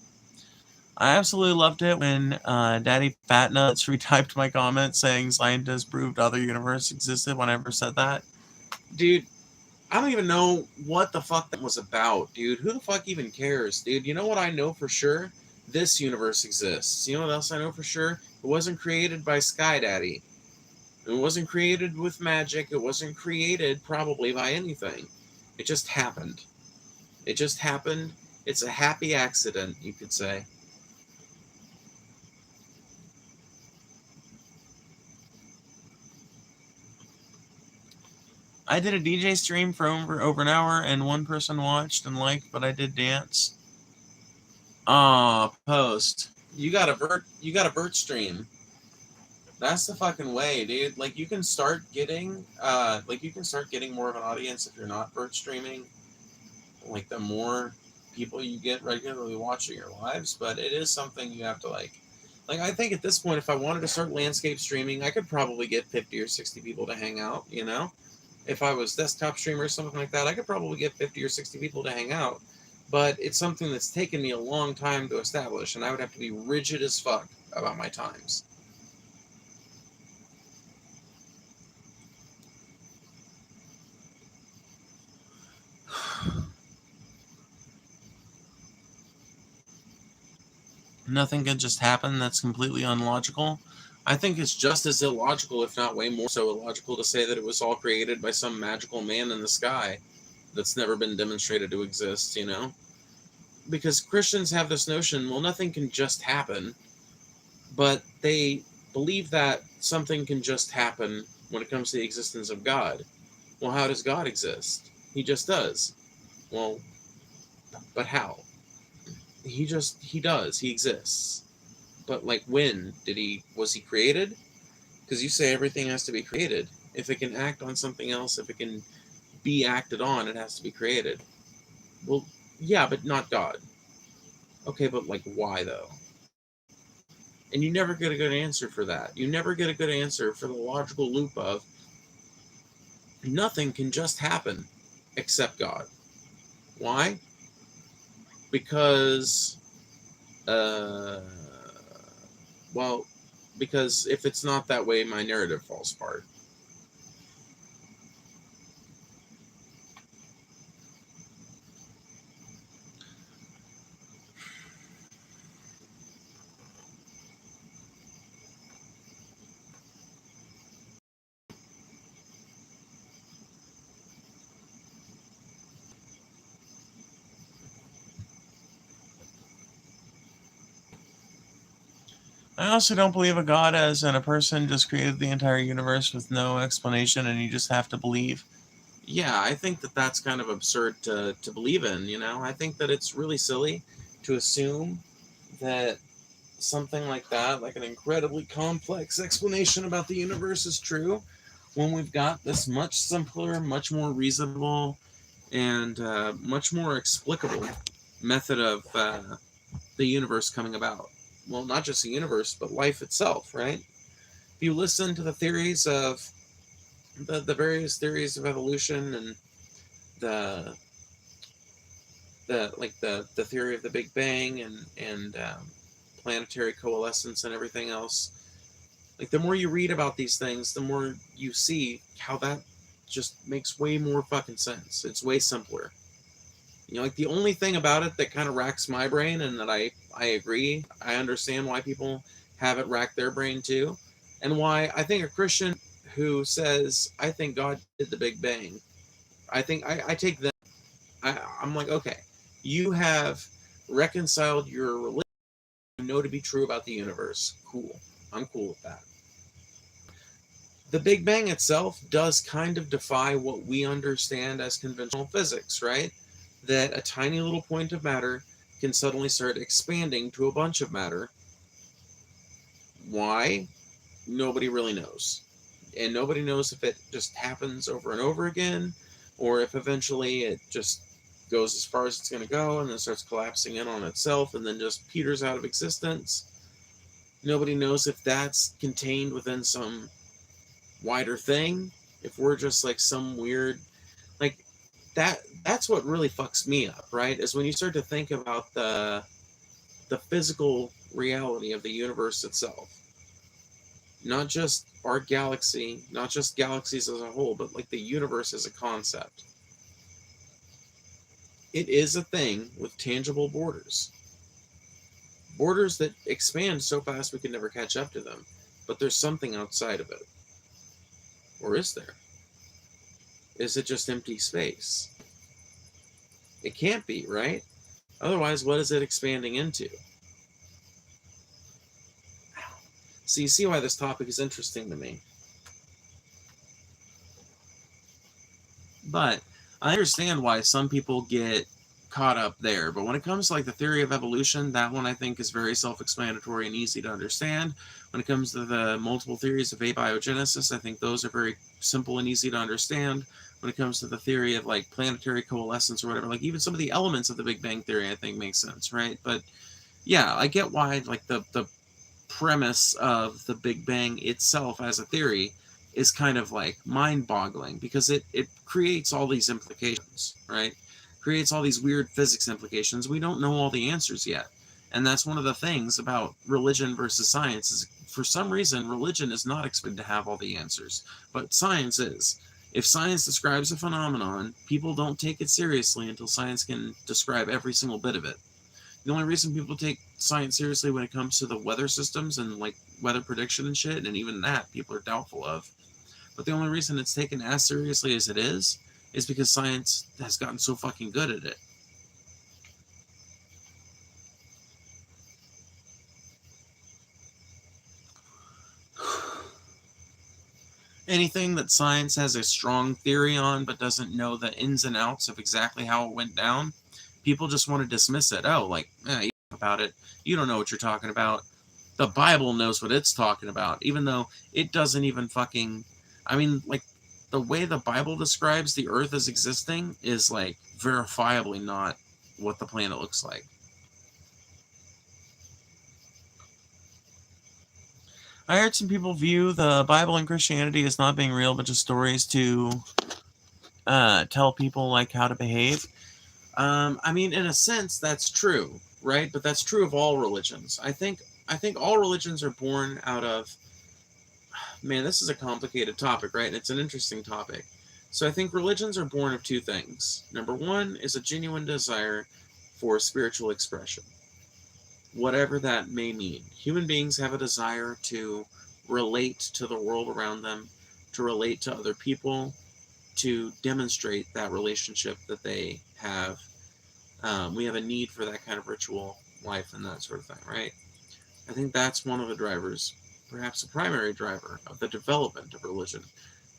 I absolutely loved it when Daddy Fatnuts retyped my comment saying scientists proved other universe existed when I ever said that. Dude, I don't even know what the fuck that was about, dude. Who the fuck even cares, dude? You know what I know for sure? This universe exists. You know what else I know for sure? It wasn't created by Sky Daddy. It wasn't created with magic. It wasn't created probably by anything. It just happened. It just happened. It's a happy accident, you could say. I did a DJ stream for over an hour, and one person watched and liked, but I did dance. Aw, Post. You got a Vert stream. That's the fucking way, dude. Like you can start getting more of an audience if you're not Vert streaming. Like the more people you get regularly watching your lives, but it is something you have to like I think at this point, if I wanted to start landscape streaming, I could probably get 50 or 60 people to hang out, you know? If I was desktop streamer or something like that, I could probably get 50 or 60 people to hang out. But it's something that's taken me a long time to establish, and I would have to be rigid as fuck about my times. Nothing can just happen. That's completely unlogical. I think it's just as illogical, if not way more so illogical, to say that it was all created by some magical man in the sky that's never been demonstrated to exist, you know? Because Christians have this notion, well, nothing can just happen, but they believe that something can just happen when it comes to the existence of God. Well, how does God exist? He just does. Well, but how? He does. He exists. But like when was he created? Because you say everything has to be created. If it can act on something else, if it can be acted on, it has to be created. Well, yeah, but not God. Okay, but like why though? And you never get a good answer for that. You never get a good answer for the logical loop of nothing can just happen except God. Why? Because because if it's not that way, my narrative falls apart. I also don't believe a God as in a person just created the entire universe with no explanation and you just have to believe. Yeah, I think that that's kind of absurd to believe in, you know? I think that it's really silly to assume that something like that, like an incredibly complex explanation about the universe is true when we've got this much simpler, much more reasonable, and much more explicable method of the universe coming about. Well, not just the universe, but life itself, right? If you listen to the theories of the various theories of evolution and the the theory of the Big Bang and planetary coalescence and everything else, like the more you read about these things, the more you see how that just makes way more fucking sense. It's way simpler. You know, like the only thing about it that kind of racks my brain, and that I agree, I understand why people have it rack their brain too, and why I think a Christian who says, I think God did the Big Bang, I think I take them, I'm like, okay, you have reconciled your religion, you know to be true about the universe. Cool. I'm cool with that. The Big Bang itself does kind of defy what we understand as conventional physics, right? that a tiny little point of matter can suddenly start expanding to a bunch of matter. Why? Nobody really knows. And nobody knows if it just happens over and over again, or if eventually it just goes as far as it's going to go and then starts collapsing in on itself and then just peters out of existence. Nobody knows if that's contained within some wider thing, if we're just like some weird, like, that's what really fucks me up, right? Is when you start to think about the physical reality of the universe itself. Not just our galaxy, not just galaxies as a whole, but like the universe as a concept. It is a thing with tangible borders. Borders that expand so fast we can never catch up to them. But there's something outside of it. Or is there? Is it just empty space? It can't be, right? Otherwise, what is it expanding into? So you see why this topic is interesting to me. But I understand why some people get caught up there. But when it comes to like the theory of evolution, that one I think is very self-explanatory and easy to understand. When it comes to the multiple theories of abiogenesis, I think those are very simple and easy to understand. When it comes to the theory of like planetary coalescence or whatever, like even some of the elements of the Big Bang Theory, I think makes sense, right? But yeah, I get why like the premise of the Big Bang itself as a theory is kind of like mind-boggling because it creates all these implications, right? Creates all these weird physics implications. We don't know all the answers yet. And that's one of the things about religion versus science is for some reason religion is not expected to have all the answers, but science is. If science describes a phenomenon, people don't take it seriously until science can describe every single bit of it. The only reason people take science seriously when it comes to the weather systems and like weather prediction and shit, and even that people are doubtful of. But the only reason it's taken as seriously as it is because science has gotten so fucking good at it. Anything that science has a strong theory on but doesn't know the ins and outs of exactly how it went down, people just want to dismiss it. Oh, like, you know about it. You don't know what you're talking about. The Bible knows what it's talking about, even though it doesn't even fucking... I mean, like, the way the Bible describes the Earth as existing is, like, verifiably not what the planet looks like. I heard some people view the Bible and Christianity as not being real, but just stories to tell people, like, how to behave. I mean, in a sense, that's true, right? But that's true of all religions. I think all religions are born out of... Man, this is a complicated topic, right? It's an interesting topic. So I think religions are born of two things. Number one is a genuine desire for spiritual expression, whatever that may mean. Human beings have a desire to relate to the world around them, to relate to other people, to demonstrate that relationship that they have. We have a need for that kind of ritual life and that sort of thing, right? I think that's one of the drivers, perhaps a primary driver of the development of religion.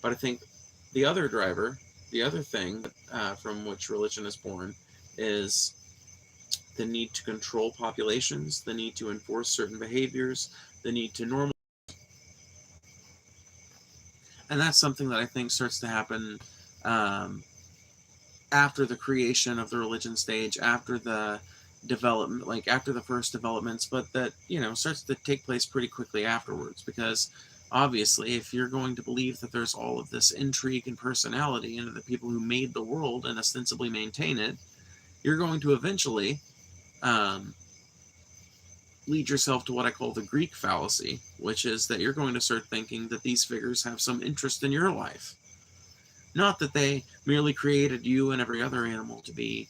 But I think the other driver, the other thing from which religion is born is the need to control populations, the need to enforce certain behaviors, the need to normalize. And that's something that I think starts to happen after the creation of the religion stage, after the development, like after the first developments, but that, you know, starts to take place pretty quickly afterwards. Because obviously, if you're going to believe that there's all of this intrigue and personality into the people who made the world and ostensibly maintain it, you're going to eventually lead yourself to what I call the Greek fallacy, which is that you're going to start thinking that these figures have some interest in your life. Not that they merely created you and every other animal to be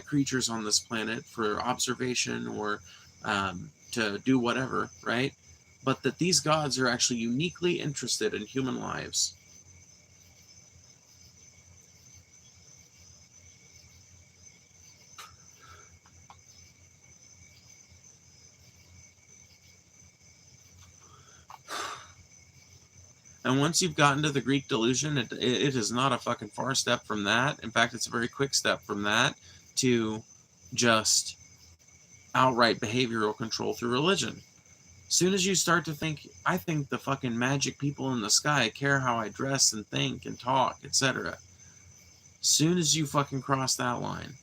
creatures on this planet for observation or to do whatever, right? But that these gods are actually uniquely interested in human lives. And once you've gotten to the Greek delusion, it is not a fucking far step from that. In fact, it's a very quick step from that to just outright behavioral control through religion. Soon as you start to think, I think the fucking magic people in the sky care how I dress and think and talk, etc. Soon as you fucking cross that line,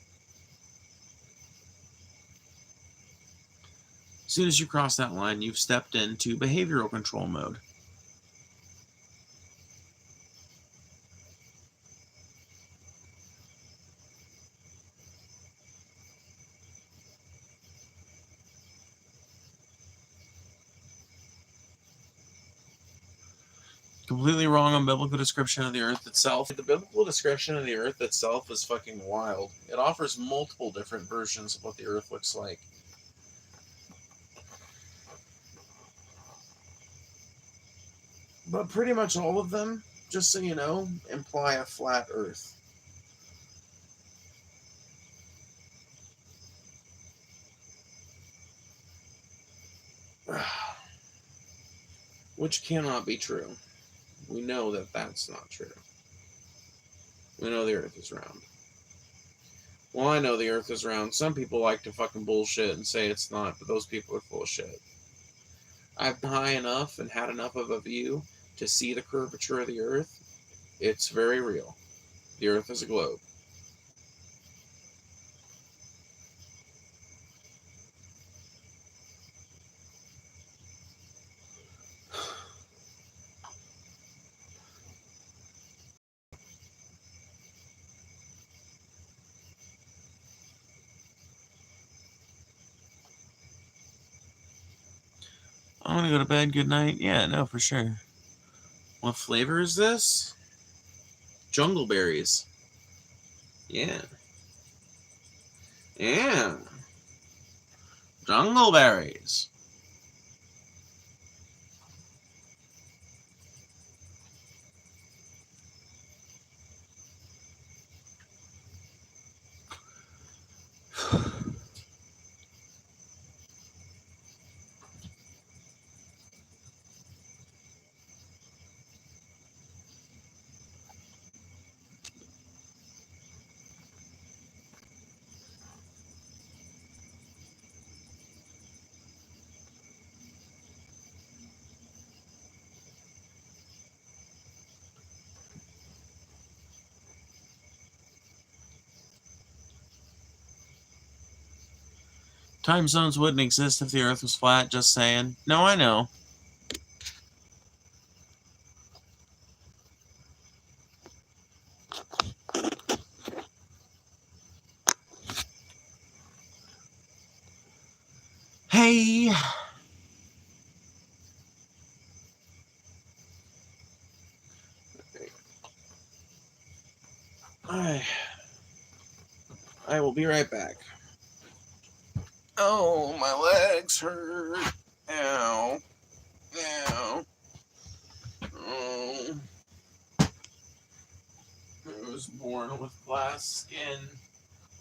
you've stepped into behavioral control mode. Completely wrong on biblical description of the earth itself. The biblical description of the earth itself is fucking wild. It offers multiple different versions of what the earth looks like. But pretty much all of them, just so you know, imply a flat earth. Which cannot be true. We know that that's not true. We know the earth is round. Well, I know the earth is round. Some people like to fucking bullshit and say it's not, but those people are full of shit. I've been high enough and had enough of a view to see the curvature of the earth. It's very real. The earth is a globe. I'm gonna go to bed. Good night. Yeah, no, for sure. What flavor is this? Jungle berries. Yeah. Yeah. Jungle berries. Time zones wouldn't exist if the earth was flat, just saying. No, I know. Hey! I will be right back. Oh, my legs hurt. Ow. Ow. Oh. I was born with glass skin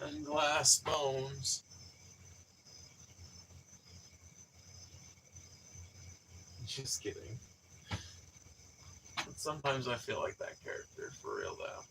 and glass bones. Just kidding. But sometimes I feel like that character, for real though.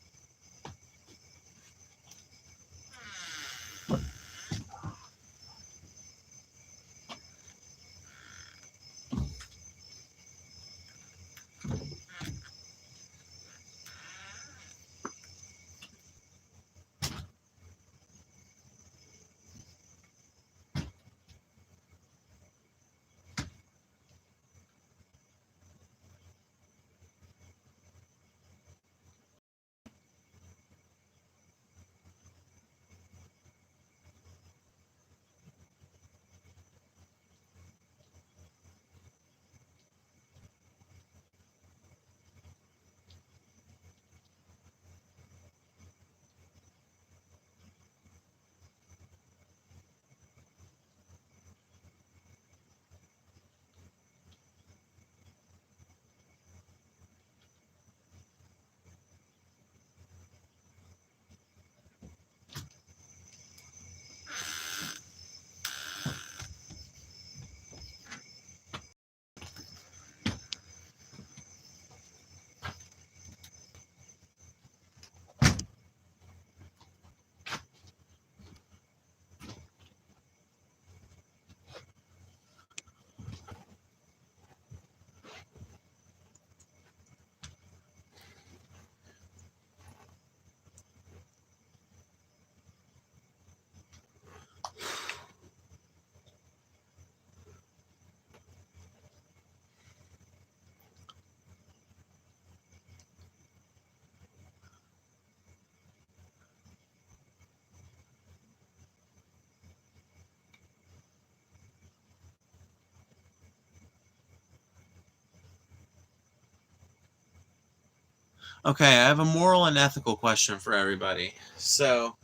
Okay, I have a moral and ethical question for everybody. So,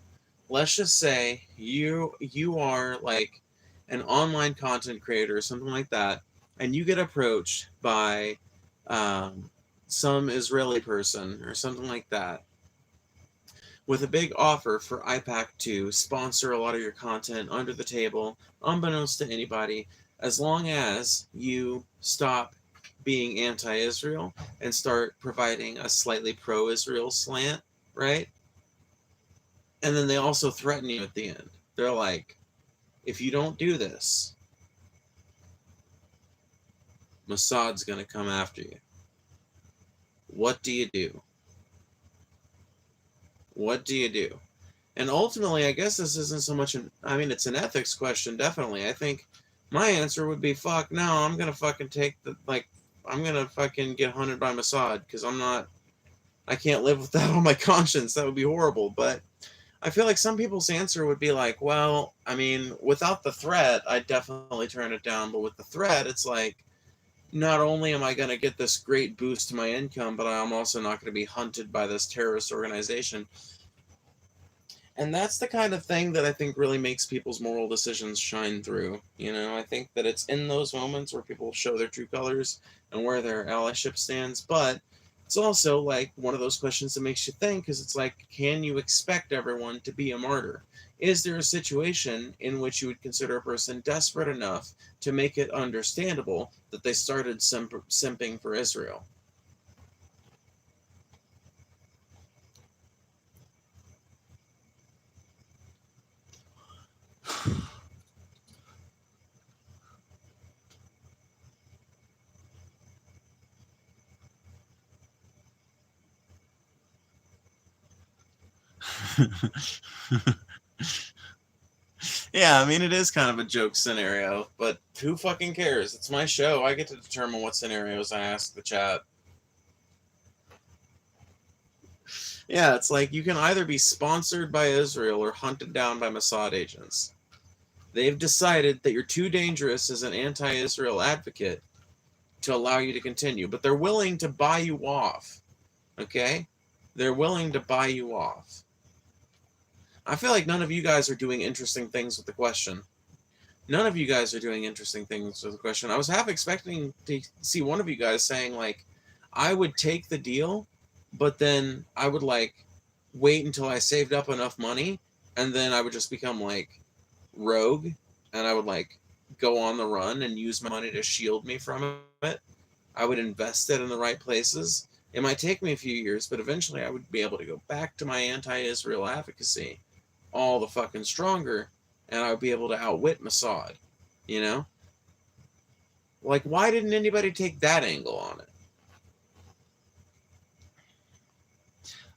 let's just say you are like an online content creator or something like that, and you get approached by some Israeli person or something like that with a big offer for IPAC to sponsor a lot of your content under the table, unbeknownst to anybody, as long as you stop being anti-Israel and start providing a slightly pro-Israel slant, right? And then they also threaten you at the end. They're like, if you don't do this, Mossad's going to come after you. What do you do? What do you do? And ultimately, I guess this isn't so much I mean, it's an ethics question, definitely. I think my answer would be, fuck, no, I'm going to fucking I'm going to fucking get hunted by Mossad because I can't live with that on my conscience. That would be horrible. But I feel like some people's answer would be like, well, I mean, without the threat, I'd definitely turn it down. But with the threat, it's like, not only am I going to get this great boost to my income, but I'm also not going to be hunted by this terrorist organization. And that's the kind of thing that I think really makes people's moral decisions shine through. You know, I think that it's in those moments where people show their true colors and where their allyship stands. But it's also like one of those questions that makes you think, because it's like, can you expect everyone to be a martyr? Is there a situation in which you would consider a person desperate enough to make it understandable that they started simping for Israel? Yeah, I mean, it is kind of a joke scenario, but who fucking cares? It's my show. I get to determine what scenarios I ask the chat. Yeah, it's like you can either be sponsored by Israel or hunted down by Mossad agents. They've decided that you're too dangerous as an anti Israel advocate to allow you to continue, but they're willing to buy you off. Okay? They're willing to buy you off. I feel like none of you guys are doing interesting things with the question. None of you guys are doing interesting things with the question. I was half expecting to see one of you guys saying, like, I would take the deal, but then I would, like, wait until I saved up enough money, and then I would just become, like, rogue, and I would, like, go on the run and use my money to shield me from it. I would invest it in the right places. It might take me a few years, but eventually I would be able to go back to my anti-Israel advocacy all the fucking stronger, and I would be able to outwit Mossad, you know? Like, why didn't anybody take that angle on it?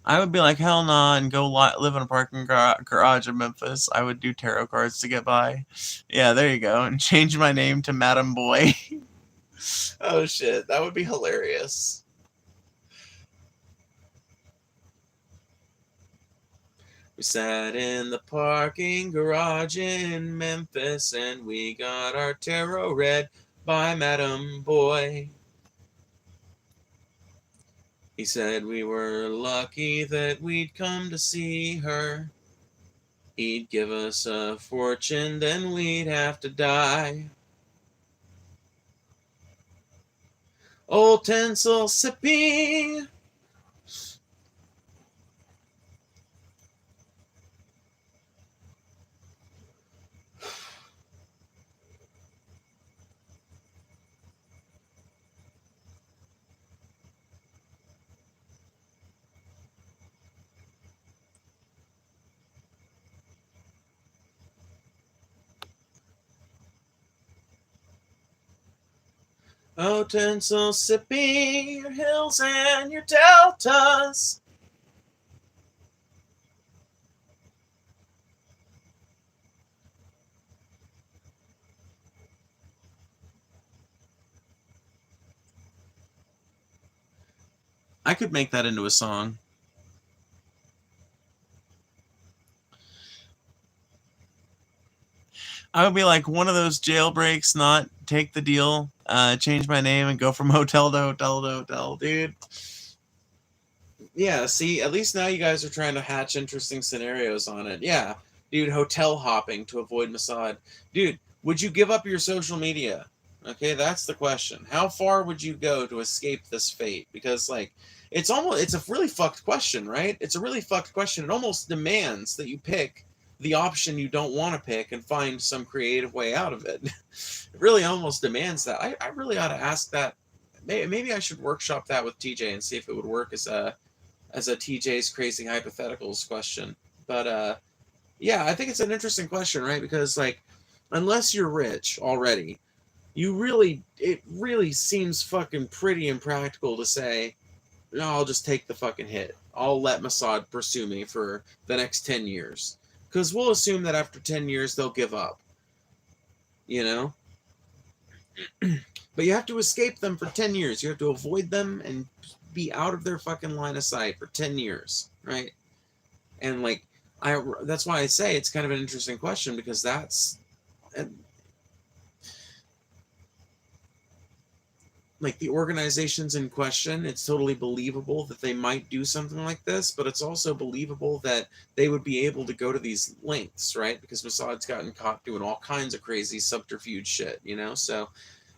I would be like, hell nah, and go live in a parking garage in Memphis. I would do tarot cards to get by. Yeah, there you go. And change my name to Madam Boy. Oh shit, that would be hilarious. We sat in the parking garage in Memphis and we got our tarot read by Madam Boy. He said we were lucky that we'd come to see her. He'd give us a fortune, then we'd have to die. Old Tinsel Sippy. Oh, Tinsel Sippy, your hills and your deltas. I could make that into a song. I would be like one of those jailbreaks, not take the deal, change my name, and go from hotel to hotel to hotel, dude. Yeah, see, at least now you guys are trying to hatch interesting scenarios on it. Yeah, dude, hotel hopping to avoid Mossad. Dude, would you give up your social media? Okay, that's the question. How far would you go to escape this fate? Because, like, it's a really fucked question, right? It's a really fucked question. It almost demands that you pick the option you don't want to pick and find some creative way out of it. It really almost demands that. I really ought to ask that. Maybe I should workshop that with TJ and see if it would work as a TJ's crazy hypotheticals question. But yeah, I think it's an interesting question, right? Because like, unless you're rich already, it really seems fucking pretty impractical to say, no, I'll just take the fucking hit. I'll let Mossad pursue me for the next 10 years. Because we'll assume that after 10 years they'll give up, you know? But you have to escape them for 10 years. You have to avoid them and be out of their fucking line of sight for 10 years, right? And like, that's why I say it's kind of an interesting question, because that's like the organizations in question. It's totally believable that they might do something like this, but it's also believable that they would be able to go to these lengths, right? Because Mossad's gotten caught doing all kinds of crazy subterfuge shit, you know? So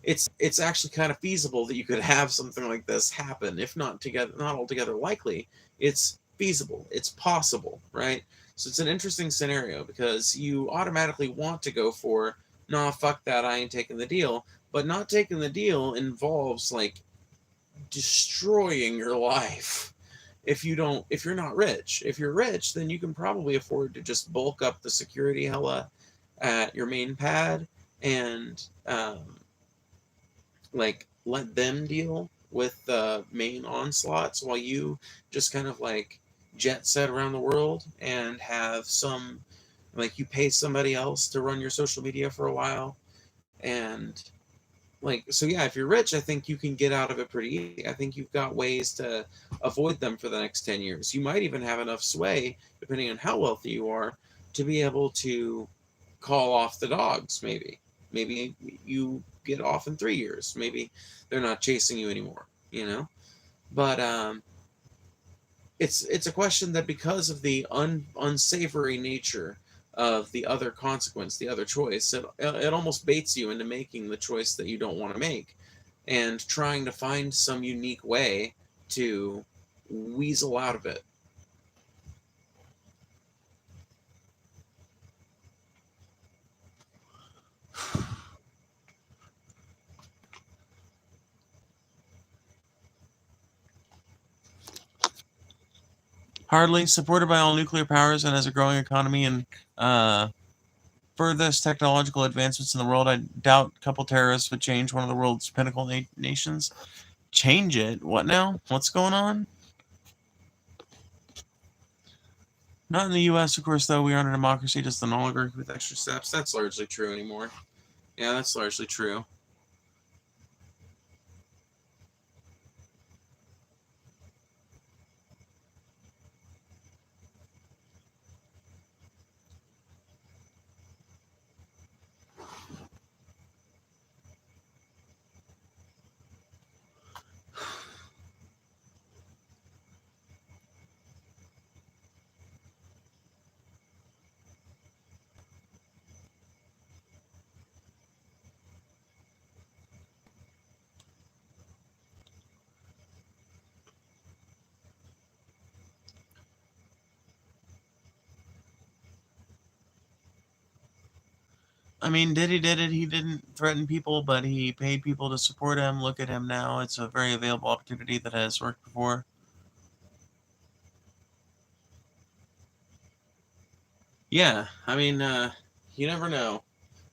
it's actually kind of feasible that you could have something like this happen, if not together, not altogether likely. It's feasible, it's possible, right? So it's an interesting scenario, because you automatically want to go for, nah, fuck that, I ain't taking the deal. But not taking the deal involves like destroying your life if you're not rich. If you're rich, then you can probably afford to just bulk up the security hella at your main pad and like let them deal with the main onslaughts, while you just kind of like jet set around the world and have some, like, you pay somebody else to run your social media for a while. And like, so yeah, if you're rich, I think you can get out of it pretty easy. I think you've got ways to avoid them for the next 10 years. You might even have enough sway, depending on how wealthy you are, to be able to call off the dogs. Maybe you get off in 3 years. Maybe they're not chasing you anymore, you know? But it's a question that, because of the unsavory nature of the other consequence, the other choice, it almost baits you into making the choice that you don't want to make, and trying to find some unique way to weasel out of it. Hardly. Supported by all nuclear powers and as a growing economy and furthest technological advancements in the world, I doubt a couple terrorists would change one of the world's pinnacle nations. Change it? What now? What's going on? Not in the U.S., of course, though. We aren't a democracy, just an oligarchy with extra steps. That's largely true anymore. Yeah, that's largely true. I mean, did it. He didn't threaten people, but he paid people to support him. Look at him now. It's a very available opportunity that has worked before. Yeah, I mean, you never know.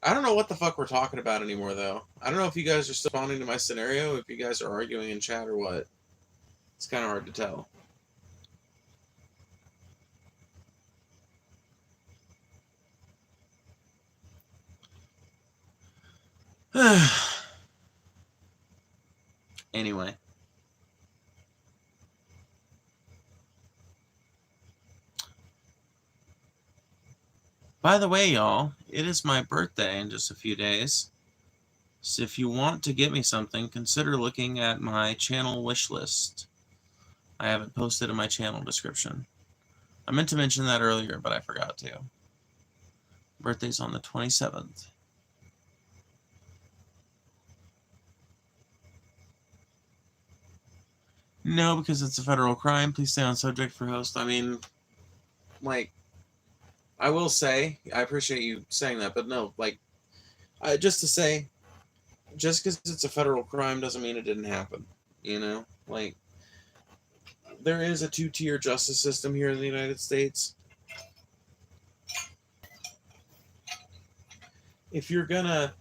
I don't know what the fuck we're talking about anymore, though. I don't know if you guys are still responding to my scenario, if you guys are arguing in chat or what. It's kind of hard to tell. Anyway. By the way, y'all, it is my birthday in just a few days. So if you want to get me something, consider looking at my channel wish list. I have it posted in my channel description. I meant to mention that earlier, but I forgot to. Birthday's on the 27th. No, because it's a federal crime. Please stay on subject for host. I mean, like, I will say, I appreciate you saying that, but no, like, just to say, just because it's a federal crime doesn't mean it didn't happen. You know? Like, there is a two-tier justice system here in the United States. If you're gonna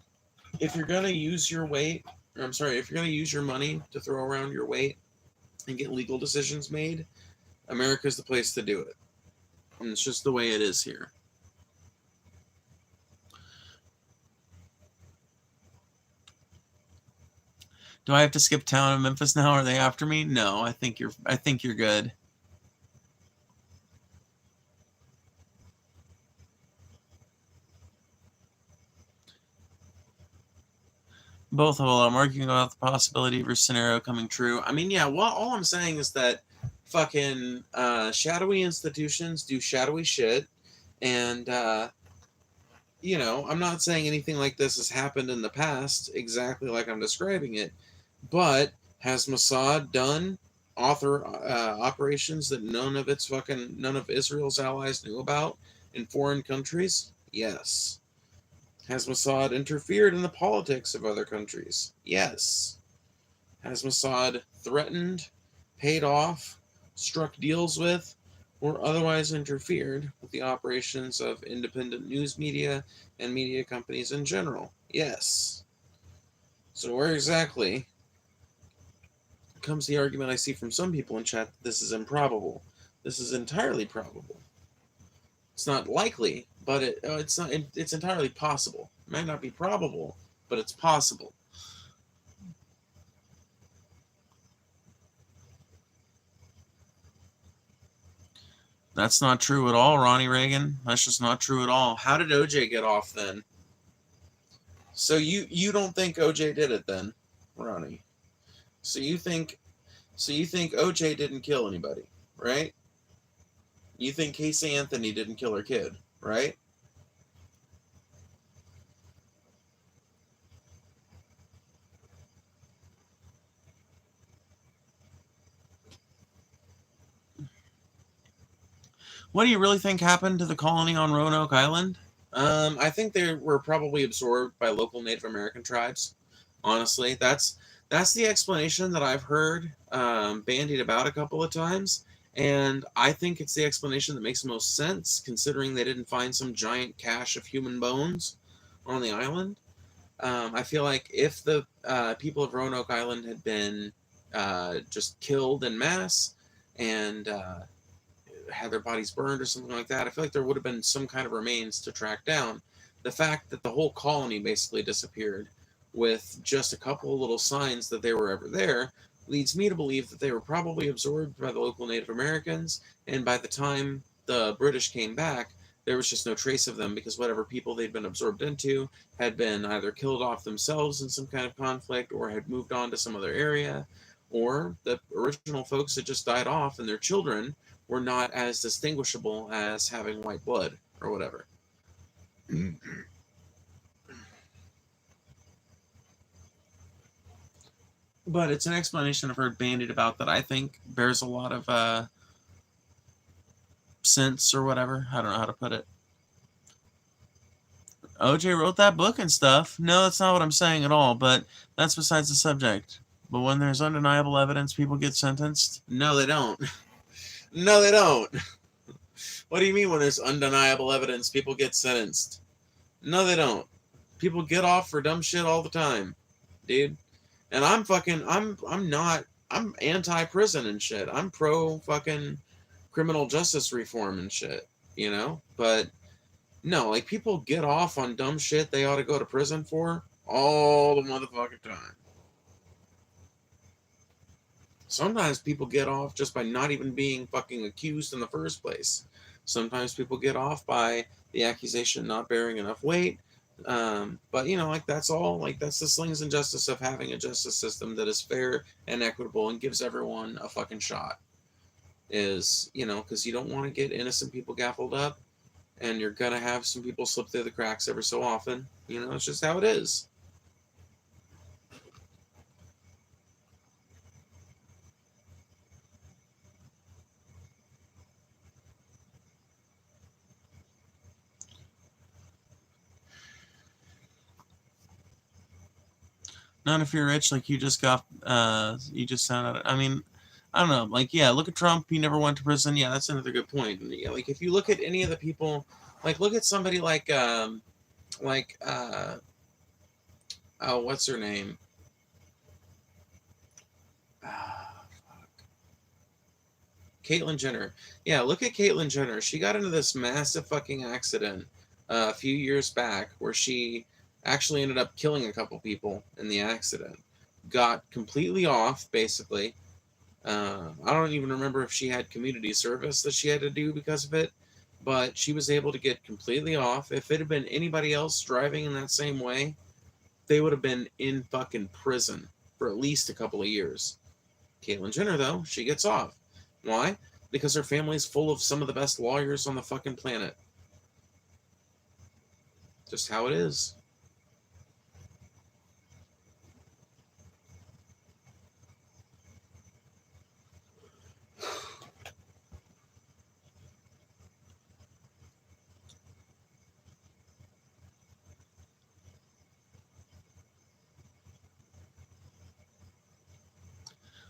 use your weight, or I'm sorry, if you're gonna use your money to throw around your weight and get legal decisions made, America's the place to do it. And it's just the way it is here. Do I have to skip town in Memphis now? Are they after me? No, I think you're good. Both of them. I'm arguing about the possibility of your scenario coming true. I mean, yeah, well, all I'm saying is that fucking shadowy institutions do shadowy shit. And, you know, I'm not saying anything like this has happened in the past exactly like I'm describing it. But has Mossad done operations that none of Israel's allies knew about in foreign countries? Yes. Has Mossad interfered in the politics of other countries? Yes. Has Mossad threatened, paid off, struck deals with, or otherwise interfered with the operations of independent news media and media companies in general? Yes. So where exactly comes the argument I see from some people in chat that this is improbable? This is entirely probable. It's not likely, but it's entirely possible. It might not be probable, but it's possible. That's not true at all, Ronnie Reagan. That's just not true at all. How did OJ get off then? So you don't think OJ did it then, Ronnie? So you think OJ didn't kill anybody, right? You think Casey Anthony didn't kill her kid, right? What do you really think happened to the colony on Roanoke Island? I think they were probably absorbed by local Native American tribes. Honestly, that's the explanation that I've heard bandied about a couple of times, and I think it's the explanation that makes the most sense, considering they didn't find some giant cache of human bones on the island. I feel like if the people of Roanoke Island had been just killed en masse and had their bodies burned or something like that, I feel like there would have been some kind of remains to track down. The fact that the whole colony basically disappeared with just a couple of little signs that they were ever there leads me to believe that they were probably absorbed by the local Native Americans, and by the time the British came back, there was just no trace of them, because whatever people they'd been absorbed into had been either killed off themselves in some kind of conflict, or had moved on to some other area, or the original folks had just died off and their children were not as distinguishable as having white blood or whatever. But it's an explanation I've heard bandied about that I think bears a lot of sense or whatever. I don't know how to put it. OJ wrote that book and stuff. No, that's not what I'm saying at all, but that's besides the subject. But when there's undeniable evidence, people get sentenced? No, they don't. No, they don't. What do you mean when there's undeniable evidence, people get sentenced? No, they don't. People get off for dumb shit all the time, dude. And I'm anti-prison and shit. I'm pro fucking criminal justice reform and shit, you know? But no, like, people get off on dumb shit they ought to go to prison for all the motherfucking time. Sometimes people get off just by not even being fucking accused in the first place. Sometimes people get off by the accusation not bearing enough weight. But, you know, like, that's all. Like, that's the slings and justice of having a justice system that is fair and equitable and gives everyone a fucking shot. is, because you don't want to get innocent people gaffled up, and you're going to have some people slip through the cracks every so often. It's just how it is. Not if you're rich, like you just sound out. I mean, I don't know. Like, yeah, look at Trump. He never went to prison. Yeah, that's another good point. And, yeah, like if you look at any of the people, like look at somebody like oh, what's her name? Caitlyn Jenner. Yeah, look at Caitlyn Jenner. She got into this massive fucking accident a few years back where she actually ended up killing a couple people in the accident. Got completely off, basically. I don't even remember if she had community service that she had to do because of it, but she was able to get completely off. If it had been anybody else driving in that same way, they would have been in fucking prison for at least a couple of years. Caitlyn Jenner, though, she gets off. Why? Because her family's full of some of the best lawyers on the fucking planet. Just how it is.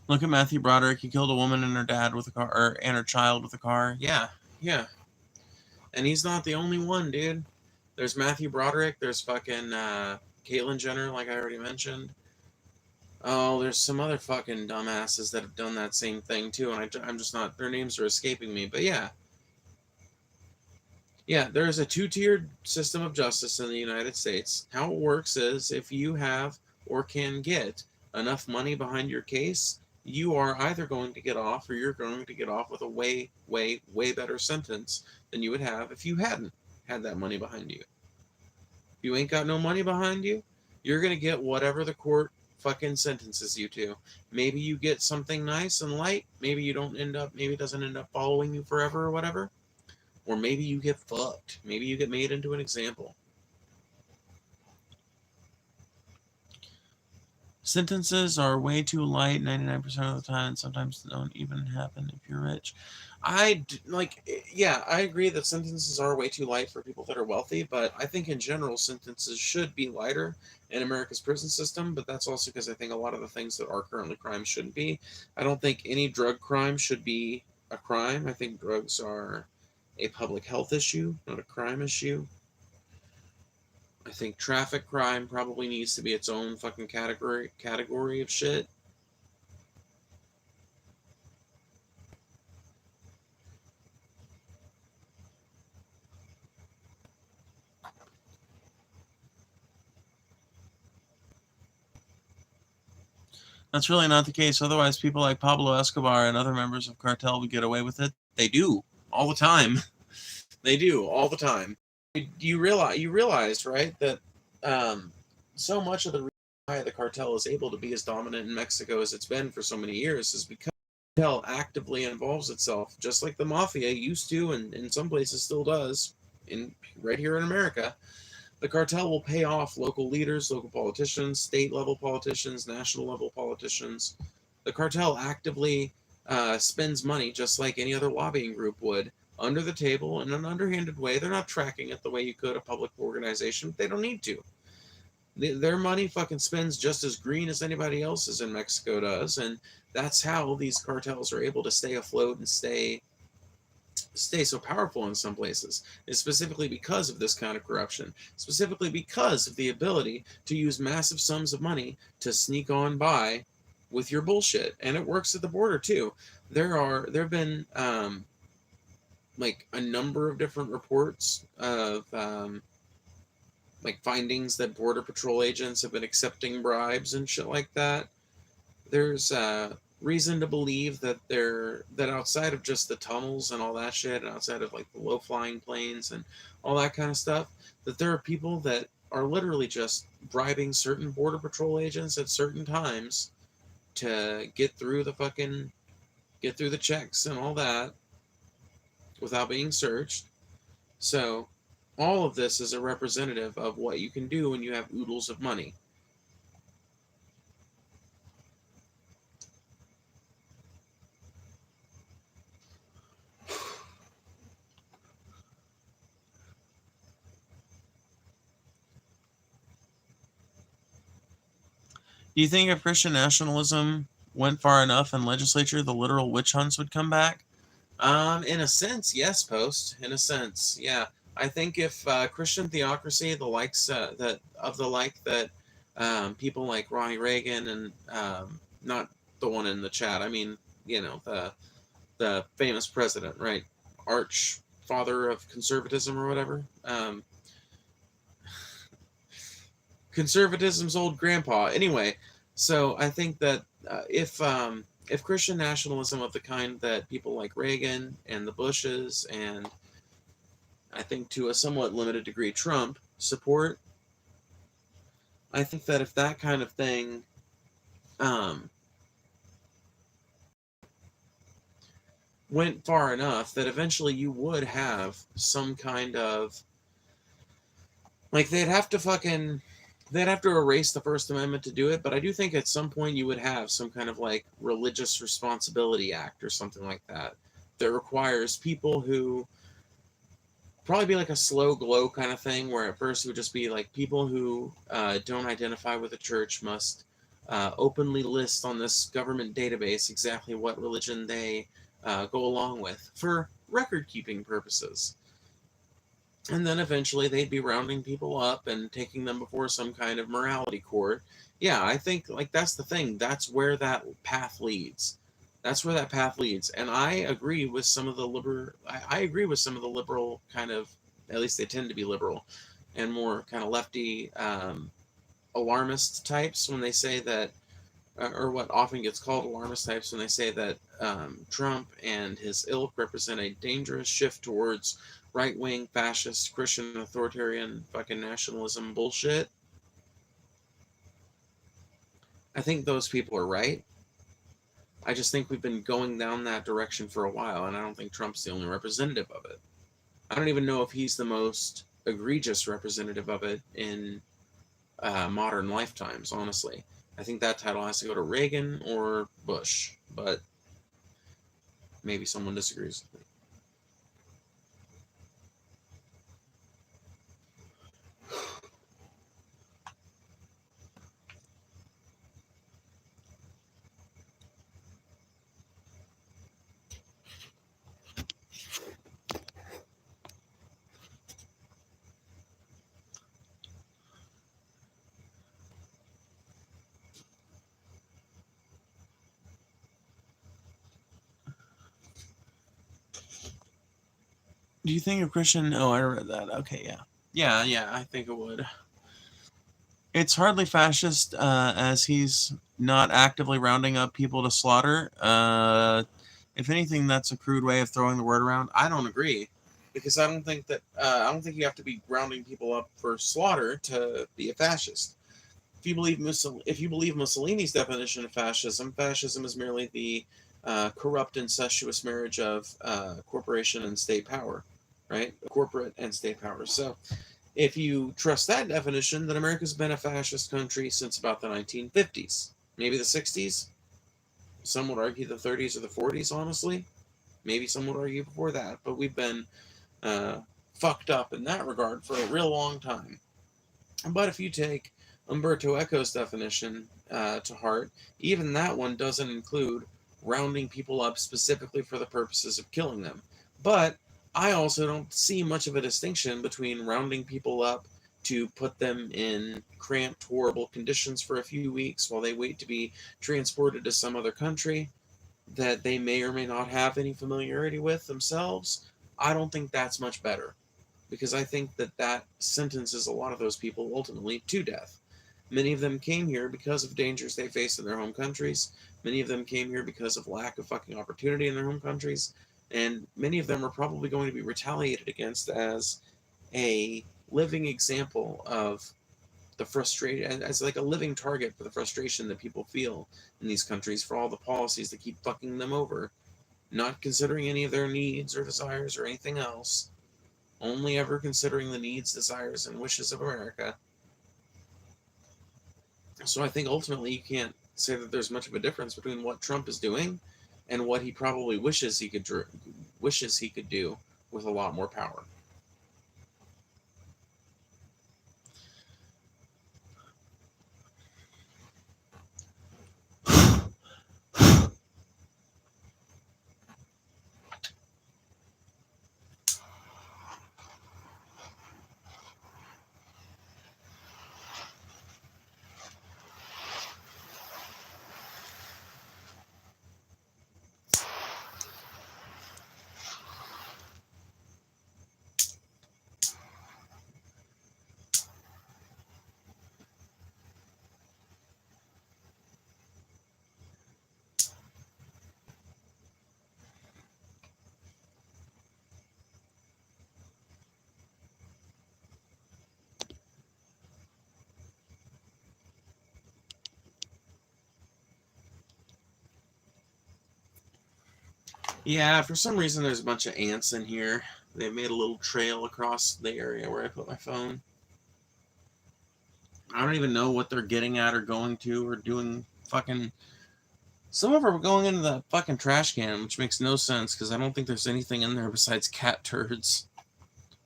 Look at Matthew Broderick. He killed a woman and her dad with a car, and her child with a car. Yeah, yeah. And he's not the only one, dude. There's Matthew Broderick. There's fucking Caitlyn Jenner, like I already mentioned. Oh, there's some other fucking dumbasses that have done that same thing too, and I'm just not. Their names are escaping me, but yeah. Yeah, there is a two-tiered system of justice in the United States. How it works is if you have or can get enough money behind your case, you are either going to get off or you're going to get off with a way, way, way better sentence than you would have if you hadn't had that money behind you. If you ain't got no money behind you, you're going to get whatever the court fucking sentences you to. Maybe you get something nice and light. Maybe you don't end up, maybe it doesn't end up following you forever or whatever. Or maybe you get fucked. Maybe you get made into an example. Sentences are way too light 99% of the time, and sometimes don't even happen if you're rich. I agree that sentences are way too light for people that are wealthy, but I think in general sentences should be lighter in America's prison system, but that's also because I think a lot of the things that are currently crimes shouldn't be. I don't think any drug crime should be a crime. I think drugs are a public health issue, not a crime issue. I think traffic crime probably needs to be its own fucking category of shit. That's really not the case. Otherwise, people like Pablo Escobar and other members of Cartel would get away with it. They do all the time. They do all the time. You realize, right, that so much of the reason why the cartel is able to be as dominant in Mexico as it's been for so many years is because the cartel actively involves itself, just like the mafia used to, and in some places still does, right here in America. The cartel will pay off local leaders, local politicians, state level politicians, national level politicians. The cartel actively spends money just like any other lobbying group would, under the table in an underhanded way. They're not tracking it the way you could a public organization. They don't need to. Their money fucking spends just as green as anybody else's in Mexico does, and that's how these cartels are able to stay afloat and stay so powerful in some places, is specifically because of this kind of corruption, specifically because of the ability to use massive sums of money to sneak on by with your bullshit. And it works at the border too. There have been like a number of different reports of like findings that border patrol agents have been accepting bribes and shit like that. There's reason to believe that that outside of just the tunnels and all that shit, and outside of like the low flying planes and all that kind of stuff, that there are people that are literally just bribing certain border patrol agents at certain times to get through the fucking get through the checks and all that without being searched. So all of this is a representative of what you can do when you have oodles of money. Do you think if Christian nationalism went far enough in legislature, the literal witch hunts would come back? In a sense, yes, Post. In a sense, yeah. I think if Christian theocracy, the likes that of the like that people like Ronnie Reagan and not the one in the chat. I mean, the famous president, right? Arch father of conservatism or whatever. Conservatism's old grandpa. Anyway, so I think that if Christian nationalism of the kind that people like Reagan and the Bushes and I think to a somewhat limited degree Trump support, I think that if that kind of thing went far enough, that eventually you would have some kind of like they'd have to erase the First Amendment to do it, but I do think at some point you would have some kind of like religious responsibility act or something like that that requires people who probably be like a slow glow kind of thing where at first it would just be like people who don't identify with the church must openly list on this government database exactly what religion they go along with for record keeping purposes. And then eventually they'd be rounding people up and taking them before some kind of morality court. Yeah, I think like that's the thing. That's where that path leads. That's where that path leads. And I agree with some of the I agree with some of the liberal kind of, at least they tend to be liberal and more kind of lefty alarmist types when they say that, or what often gets called alarmist types when they say that Trump and his ilk represent a dangerous shift towards right-wing, fascist, Christian, authoritarian, fucking nationalism bullshit. I think those people are right. I just think we've been going down that direction for a while, and I don't think Trump's the only representative of it. I don't even know if he's the most egregious representative of it in modern lifetimes, honestly. I think that title has to go to Reagan or Bush, but maybe someone disagrees with me. Do you think a Christian... Oh, I read that. Okay, yeah. Yeah, I think it would. It's hardly fascist, as he's not actively rounding up people to slaughter. If anything, that's a crude way of throwing the word around. I don't agree, because I don't think you have to be rounding people up for slaughter to be a fascist. If you believe Mussolini's definition of fascism, fascism is merely the corrupt, incestuous marriage of corporation and state power, right? Corporate and state power. So if you trust that definition, then America's been a fascist country since about the 1950s, maybe the 60s. Some would argue the 30s or the 40s, honestly. Maybe some would argue before that, but we've been fucked up in that regard for a real long time. But if you take Umberto Eco's definition to heart, even that one doesn't include rounding people up specifically for the purposes of killing them. But I also don't see much of a distinction between rounding people up to put them in cramped, horrible conditions for a few weeks while they wait to be transported to some other country that they may or may not have any familiarity with themselves. I don't think that's much better, because I think that sentences a lot of those people ultimately to death. Many of them came here because of dangers they faced in their home countries. Many of them came here because of lack of fucking opportunity in their home countries. And many of them are probably going to be retaliated against as a living example of the frustration, as like a living target for the frustration that people feel in these countries for all the policies that keep fucking them over not considering any of their needs or desires or anything else, only ever considering the needs, desires, and wishes of America. So I think ultimately you can't say that there's much of a difference between what Trump is doing and what he probably wishes he could do with a lot more power. Yeah, for some reason there's a bunch of ants in here. They made a little trail across the area where I put my phone. I don't even know what they're getting at or going to or doing fucking... Some of them are going into the fucking trash can, which makes no sense because I don't think there's anything in there besides cat turds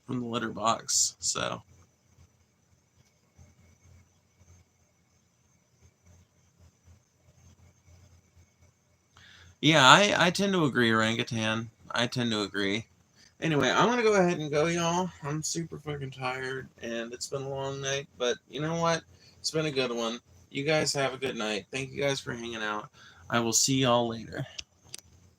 from the litter box, so... Yeah, I tend to agree, orangutan. I tend to agree. Anyway, I'm gonna go ahead and go, y'all. I'm super fucking tired, and it's been a long night, but you know what? It's been a good one. You guys have a good night. Thank you guys for hanging out. I will see y'all later.